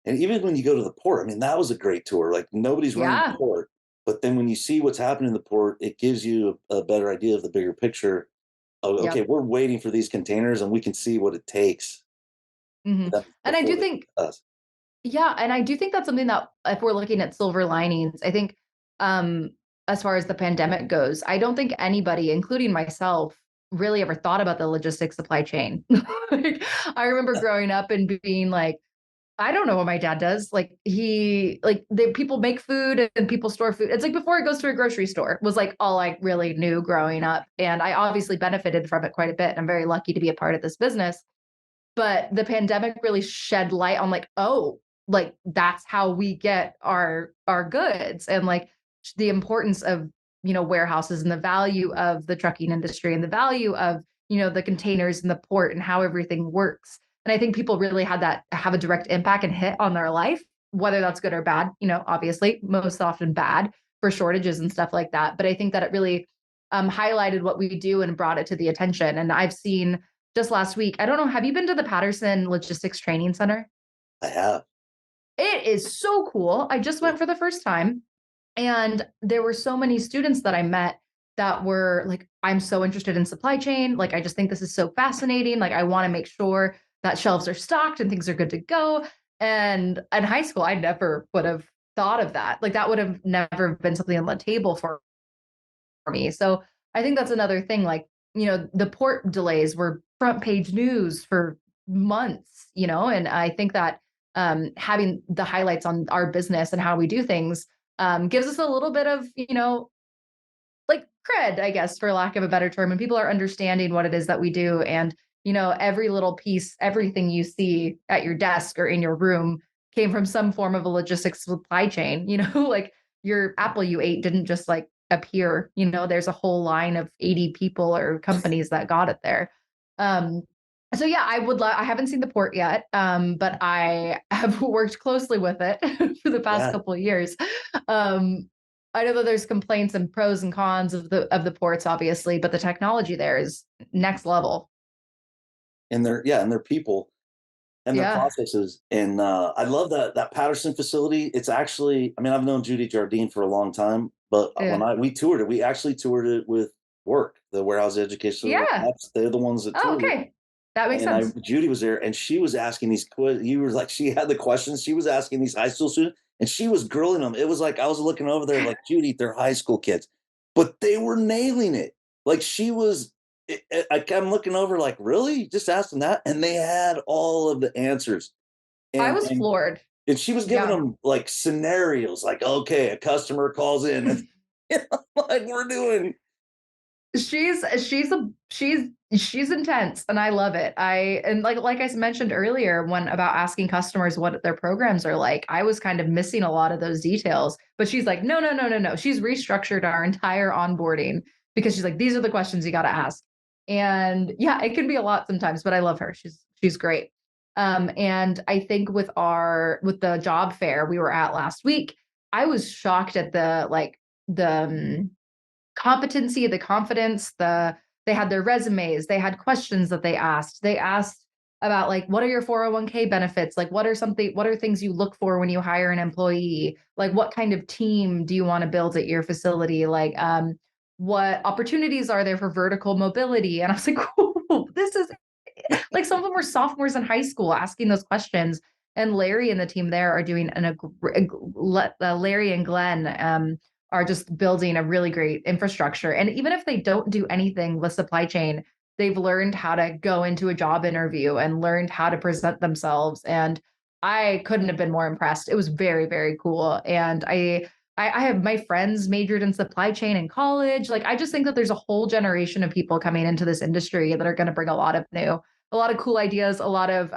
And even when you go to the port, I mean, that was a great tour. Like nobody's running the Yeah. port, but then when you see what's happening in the port, it gives you a better idea of the bigger picture. Oh, okay, Yep. we're waiting for these containers, and we can see what it takes Hmm. for them And I before do they think, get to us. yeah, and I do think that's something that if we're looking at silver linings, I think um as far as the pandemic goes, I don't think anybody, including myself, really ever thought about the logistics supply chain. Like, I remember growing up and being like, I don't know what my dad does. Like, people make food and people store food. It's like before it goes to a grocery store was like all I really knew growing up. And I obviously benefited from it quite a bit. I'm very lucky to be a part of this business. But the pandemic really shed light on like, oh, like that's how we get our goods, and like the importance of, warehouses and the value of the trucking industry and the value of, the containers in the port and how everything works. And I think people really had that have a direct impact and hit on their life, whether that's good or bad, obviously most often bad for shortages and stuff like that. But I think that it really highlighted what we do and brought it to the attention. And I've seen just last week, I don't know, have you been to the Patterson Logistics Training Center? I have. It is so cool. I just Yeah. went for the first time, and there were so many students that I met that were like, I'm so interested in supply chain. Like, I just think this is so fascinating. Like, I want to make sure that shelves are stocked and things are good to go. And in high school, I never would have thought of that. Like, that would have never been something on the table for me. So I think that's another thing. Like, the port delays were front page news for months, and I think that having the highlights on our business and how we do things gives us a little bit of, like cred, I guess, for lack of a better term. And people are understanding what it is that we do. And, every little piece, everything you see at your desk or in your room came from some form of a logistics supply chain, like your apple you ate didn't just like appear, there's a whole line of 80 people or companies that got it there. Um, so yeah, I haven't seen the port yet, but I have worked closely with it for the past Yeah. couple of years. Um, I know that there's complaints and pros and cons of the ports, obviously, but the technology there is next level. And their people and their Yeah. processes. And I love that Patterson facility. It's actually, I mean, I've known Judy Jardine for a long time, but when Yeah. we toured it, we actually toured it with work, the warehouse education. Yeah. They're the ones that Oh, toured it. okay. That makes And sense. Judy was there, and she was asking these questions. You were like, she had the questions. She was asking these high school students, and she was grilling them. It was like I was looking over there, like Judy, they're high school kids, but they were nailing it. Like she was. I'm looking over, like, really? You just asked them that, and they had all of the answers. I And was and floored. and she was giving Yeah. them like scenarios, like, okay, a customer calls in, and like we're doing. She's intense and I love it. And like I mentioned earlier when about asking customers what their programs are like, I was kind of missing a lot of those details. But she's like, no, no, no, no, no. She's restructured our entire onboarding because she's like, these are the questions you got to ask. And yeah, it can be a lot sometimes, but I love her. She's great. And I think with the job fair we were at last week, I was shocked at the competency, the confidence, they had their resumes, they had questions that they asked. They asked about like, what are your 401k benefits? Like, what are things you look for when you hire an employee? Like, what kind of team do you want to build at your facility? Like, what opportunities are there for vertical mobility? And I was like, this is like, some of them were sophomores in high school asking those questions. And Larry and the team there are doing Larry and Glenn are just building a really great infrastructure. And even if they don't do anything with supply chain, they've learned how to go into a job interview and learned how to present themselves. And I couldn't have been more impressed. It was very, very cool. And I have my friends majored in supply chain in college. Like, I just think that there's a whole generation of people coming into this industry that are going to bring a lot of cool ideas, a lot of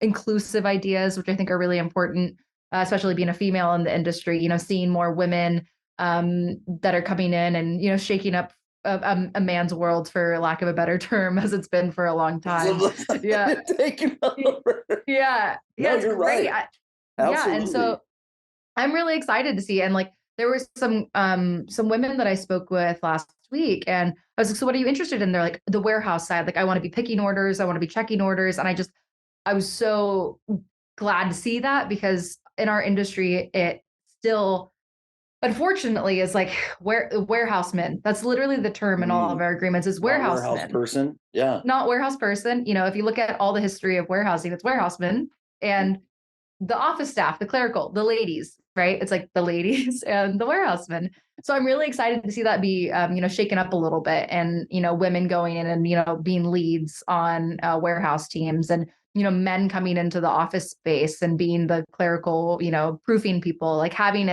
inclusive ideas, which I think are really important, especially being a female in the industry, seeing more women that are coming in and, shaking up a man's world, for lack of a better term, as it's been for a long time. Yeah. Taking over. Yeah. No, It's you're great. right. Yeah. And so I'm really excited to see. And like, there were some women that I spoke with last week, and I was like, so what are you interested in? They're like, the warehouse side. Like, I want to be picking orders. I want to be checking orders. And I was so glad to see that, because in our industry, it still, unfortunately, is like warehousemen. That's literally the term in all of our agreements, is warehouse warehousemen. person. Yeah. Not warehouse person. If you look at all the history of warehousing, it's warehousemen and the office staff, the clerical, the ladies, right? It's like the ladies and the warehousemen. So I'm really excited to see that be, shaken up a little bit, and, women going in and, being leads on warehouse teams, and, men coming into the office space and being the clerical, proofing people, like having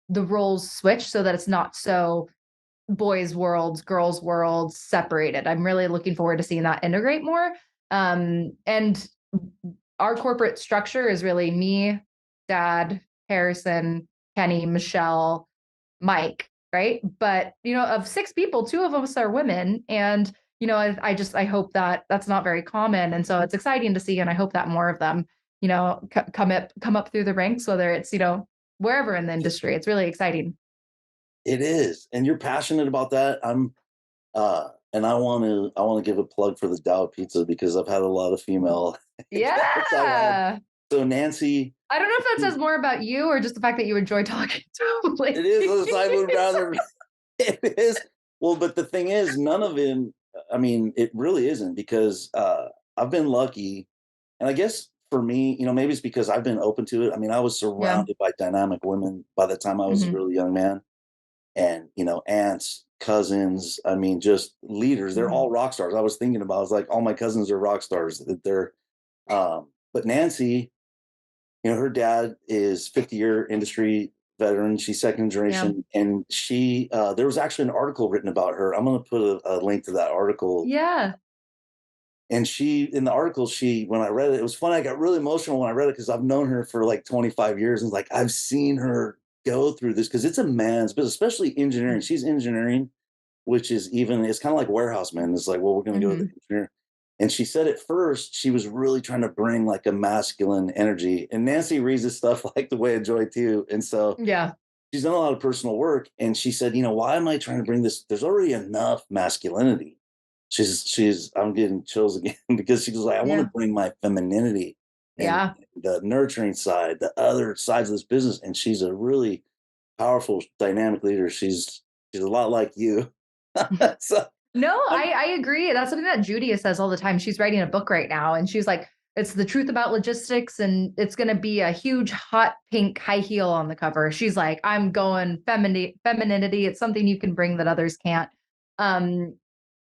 the roles switch so that it's not so boys' worlds, girls' worlds separated. I'm really looking forward to seeing that integrate more. And our corporate structure is really me, Dad, Harrison, Kenny, Michelle, Mike, right? But, of 6 people, 2 of us are women. And, I hope that that's not very common. And so it's exciting to see. And I hope that more of them, come up through the ranks, whether it's, wherever in the industry. It's really exciting. It is. And you're passionate about that. And I want to give a plug for the Dow Pizza, because I've had a lot of female. Yeah. So Nancy, I don't know if that says more about you or just the fact that you enjoy talking to ladies. it is. I would rather. It is. Well, but the thing is, none of it. I mean, it really isn't, because I've been lucky, and I guess for me, maybe it's because I've been open to it. I mean, I was surrounded by dynamic women by the time I was a really young man, and aunts, cousins. I mean, just leaders. They're all rock stars. I was thinking about. I was like, all my cousins are rock stars. That they're. But Nancy, her dad is 50-year industry veteran. She's second generation. Yeah. And she, there was actually an article written about her. I'm going to put a link to that article. Yeah. And in the article, when I read it was funny. I got really emotional when I read it, because I've known her for like 25 years. And like, I've seen her go through this, because it's a man's business, especially engineering. She's engineering, which is it's kind of like warehouse man. It's like, well, we're going to go to the engineer. And she said at first she was really trying to bring like a masculine energy. And Nancy reads this stuff like the way I enjoy too. And so she's done a lot of personal work. And she said, why am I trying to bring this? There's already enough masculinity. I'm getting chills again, because she's like, I want to bring my femininity and the nurturing side, the other sides of this business. And she's a really powerful, dynamic leader. She's a lot like you. So, no, I agree. That's something that Judy says all the time. She's writing a book right now, and she's like, it's the truth about logistics, and it's going to be a huge hot pink high heel on the cover. She's like, I'm going femininity. It's something you can bring that others can't.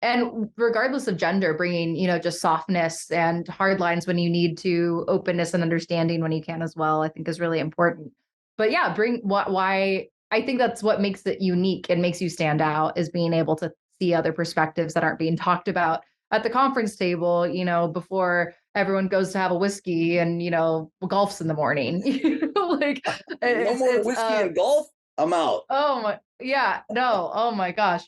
And regardless of gender, bringing, just softness and hard lines when you need to, openness and understanding when you can as well, I think is really important. But yeah, why I think that's what makes it unique and makes you stand out, is being able to see other perspectives that aren't being talked about at the conference table, before everyone goes to have a whiskey and, golfs in the morning. Like, no more whiskey and golf. I'm out. Oh my, yeah, no. Oh my gosh.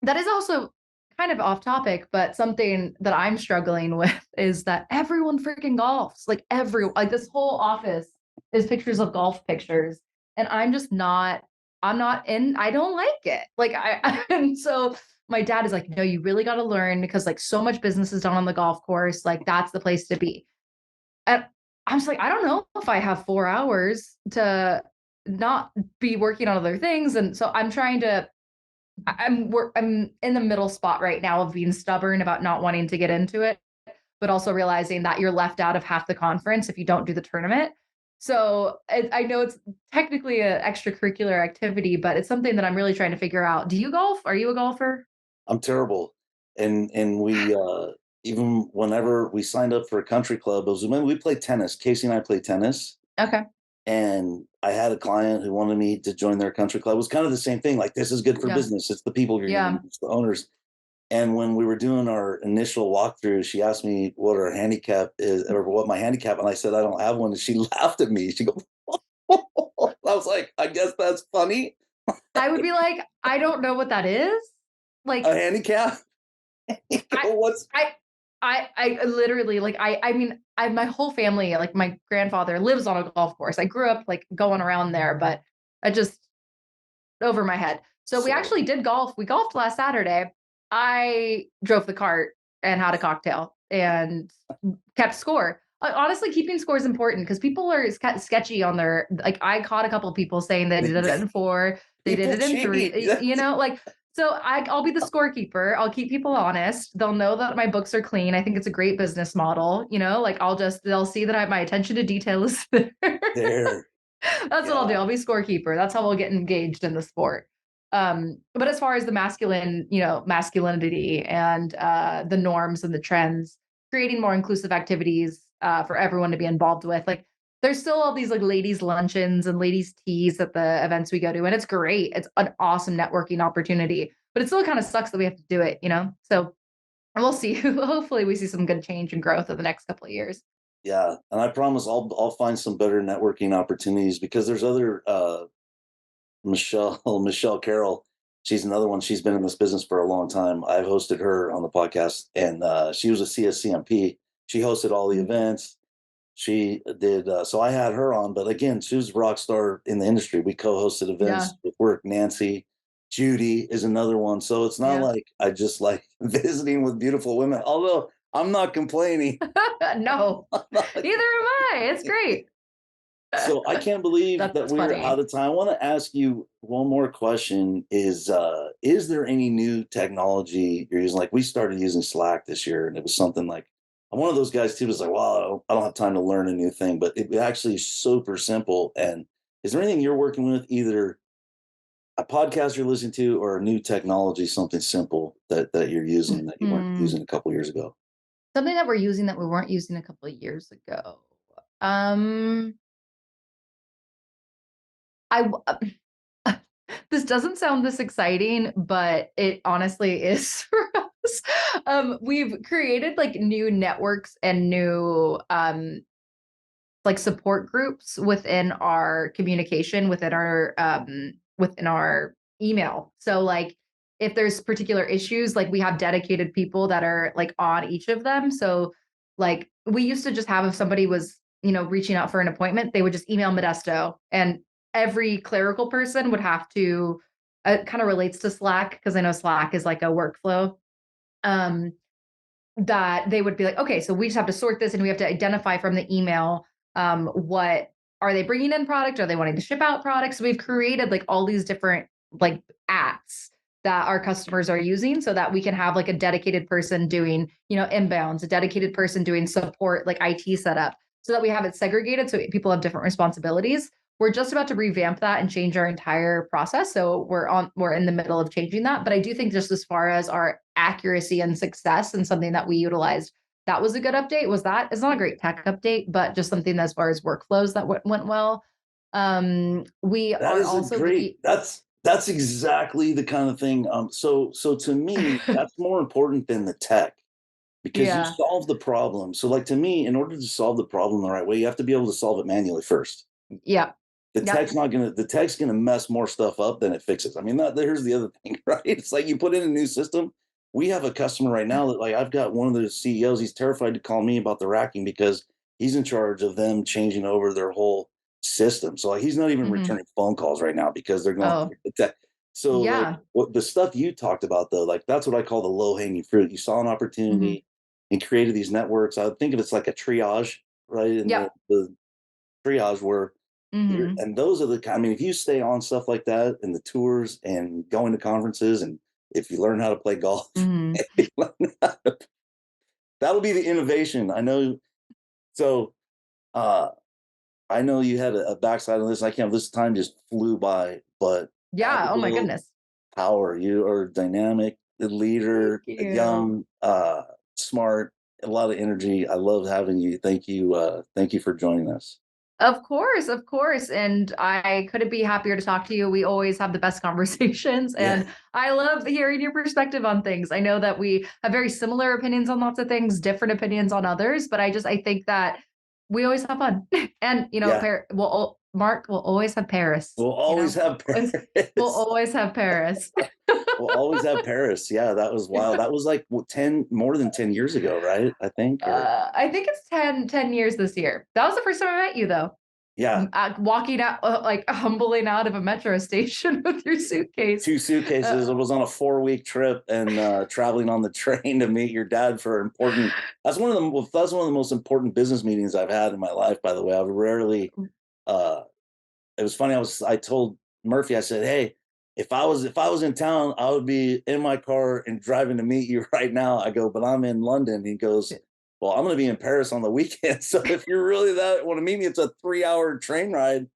That is also kind of off topic, but something that I'm struggling with is that everyone freaking golfs. Like this whole office is pictures of golf pictures. And I'm not in, I don't like it. Like and so my dad is like, no, you really got to learn, because like so much business is done on the golf course. Like that's the place to be. And I'm just like, I don't know if I have 4 hours to not be working on other things. And so I'm trying to I'm in the middle spot right now of being stubborn about not wanting to get into it, but also realizing that you're left out of half the conference if you don't do the tournament. So I know it's technically an extracurricular activity, but it's something that I'm really trying to figure out. Do you golf? Are you a golfer? I'm terrible. And we even whenever we signed up for a country club, it was when we played tennis. Casey and I played tennis. Okay. And I had a client who wanted me to join their country club. It was kind of the same thing. Like, this is good for Yeah. business. It's the people you're Yeah. getting, it's the owners. And when we were doing our initial walkthrough, she asked me what her handicap is or what my handicap. And I said, I don't have one. And she laughed at me. She goes, I was like, I guess that's funny. I would be like, I don't know what that is. Like A handicap? What's I literally like I mean my whole family, like my grandfather lives on a golf course. I grew up like going around there, but I just over my head. So we actually did golf. We golfed last Saturday. I drove the cart and had a cocktail and kept score. Honestly, keeping score is important because people are sketchy on their like. I caught a couple of people saying they did it in 4, they did it in 3. You know, like so. I'll be the scorekeeper. I'll keep people honest. They'll know that my books are clean. I think it's a great business model. You know, like they'll see that my attention to detail is there. there? That's what I'll do. I'll be scorekeeper. That's how we'll get engaged in the sport. But as far as the masculinity and the norms and the trends, creating more inclusive activities for everyone to be involved with, like there's still all these like ladies luncheons and ladies teas at the events we go to, and it's great. It's an awesome networking opportunity, but it still kind of sucks that we have to do it, you know? So we'll see. Hopefully we see some good change and growth in the next couple of years. Yeah. And I promise I'll find some better networking opportunities because there's other Michelle Carroll. She's another one. She's been in this business for a long time. I've hosted her on the podcast, and she was a CSCMP. She hosted all the events. She did. So I had her on, but again, she was a rock star in the industry. We co-hosted events with work. Nancy, Judy is another one. So it's not like I just like visiting with beautiful women. Although I'm not complaining. No, neither am I. It's great. So I can't believe that we're funny. out of time. I want to ask you one more question. Is there any new technology you're using? Like we started using Slack this year, and it was something like I'm one of those guys too. Was like, well, I don't have time to learn a new thing, but it actually is super simple. And is there anything you're working with, either a podcast you're listening to or a new technology, something simple that you're using that you weren't using a couple years ago? Something that we're using that we weren't using a couple of years ago. This doesn't sound this exciting, but it honestly is for us. We've created like new networks and new like support groups within our communication, within our email. So like if there's particular issues, like we have dedicated people that are like on each of them. So like we used to just have, if somebody was, reaching out for an appointment, they would just email Modesto, and every clerical person would have to, it kind of relates to Slack because I know Slack is like a workflow. That they would be like, okay, so we just have to sort this and we have to identify from the email, what are they bringing in product? Are they wanting to ship out products? So we've created like all these different like apps that our customers are using so that we can have like a dedicated person doing, inbounds, a dedicated person doing support, like IT setup, so that we have it segregated so people have different responsibilities. We're just about to revamp that and change our entire process. So we're in the middle of changing that. But I do think just as far as our accuracy and success and something that we utilized, that was a good update. It's not a great tech update, but just something as far as workflows that went well. We That are is a also great. That's exactly the kind of thing. So to me, that's more important than the tech because you solve the problem. So like to me, in order to solve the problem the right way, you have to be able to solve it manually first. Yeah. The tech's gonna mess more stuff up than it fixes. I mean, here's the other thing, right? It's like you put in a new system. We have a customer right now that like I've got one of the CEOs. He's terrified to call me about the racking because he's in charge of them changing over their whole system. So like, he's not even returning phone calls right now because they're going through the tech. So like what the stuff you talked about though, like that's what I call the low hanging fruit. You saw an opportunity and created these networks. I would think of it's like a triage, right? And the triage where And those are I mean, if you stay on stuff like that and the tours and going to conferences, and if you learn how to play golf, that'll be the innovation. I know. So, I know you had a backside on this. I can't. This time just flew by. But Yeah. Oh my Abigail goodness. Power, you are a dynamic leader, Thank you. young, smart, a lot of energy. I love having you. Thank you. Thank you for joining us. Of course, of course. And I couldn't be happier to talk to you. We always have the best conversations. Yeah. And I love hearing your perspective on things. I know that we have very similar opinions on lots of things, different opinions on others, but I think that we always have fun. And, Yeah. Mark will always have Paris. We'll always have Paris. We'll always have Paris. We'll always have Paris. Yeah, that was wild. That was like more than 10 years ago, right? I think. I think it's 10 years this year. That was the first time I met you, though. Yeah. Walking out, like humbling out of a metro station with your suitcase. 2 suitcases. It was on a 4-week trip and traveling on the train to meet your dad for important. That's one of the most important business meetings I've had in my life, by the way. I've rarely. It was funny. I told Murphy, I said, hey, if I was in town, I would be in my car and driving to meet you right now. I go, but I'm in London. He goes, well, I'm going to be in Paris on the weekend. So if you're really want to meet me, it's a 3-hour train ride.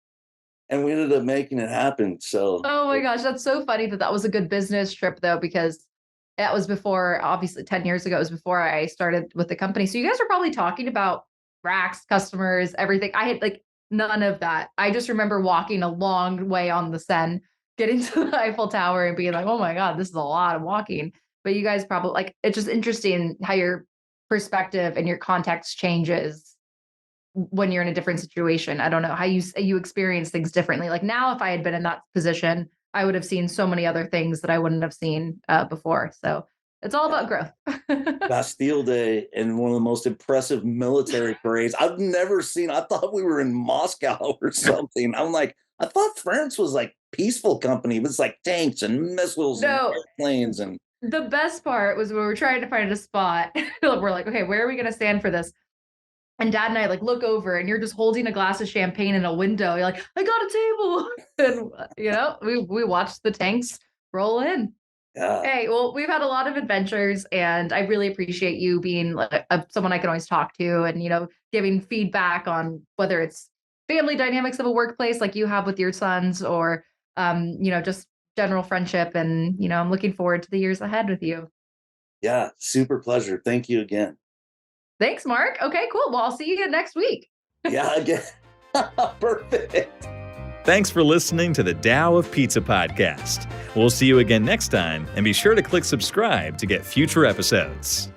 And we ended up making it happen. So. Oh my gosh, that's so funny that was a good business trip though, because that was before, obviously 10 years ago, it was before I started with the company. So you guys were probably talking about racks, customers, everything. I had like none of that. I just remember walking a long way on the Seine, getting to the Eiffel Tower and being like, oh my God, this is a lot of walking. But you guys probably like, it's just interesting how your perspective and your context changes when you're in a different situation. I don't know how you experience things differently. Like now, if I had been in that position, I would have seen so many other things that I wouldn't have seen before. So it's all about growth. Bastille Day and one of the most impressive military parades I've never seen. I thought we were in Moscow or something. I'm like, I thought France was like peaceful company. It was like tanks and missiles and airplanes. And the best part was when we were trying to find a spot. We're like, okay, where are we going to stand for this? And Dad and I like look over and you're just holding a glass of champagne in a window. You're like, I got a table. And, we watched the tanks roll in. Yeah. Hey, well, we've had a lot of adventures and I really appreciate you being like someone I can always talk to and, giving feedback on whether it's family dynamics of a workplace like you have with your sons or, just general friendship. And, I'm looking forward to the years ahead with you. Yeah. Super pleasure. Thank you again. Thanks, Mark. Okay, cool. Well, I'll see you next week. Yeah, again. Perfect. Thanks for listening to the Tao of Pizza podcast. We'll see you again next time, and be sure to click subscribe to get future episodes.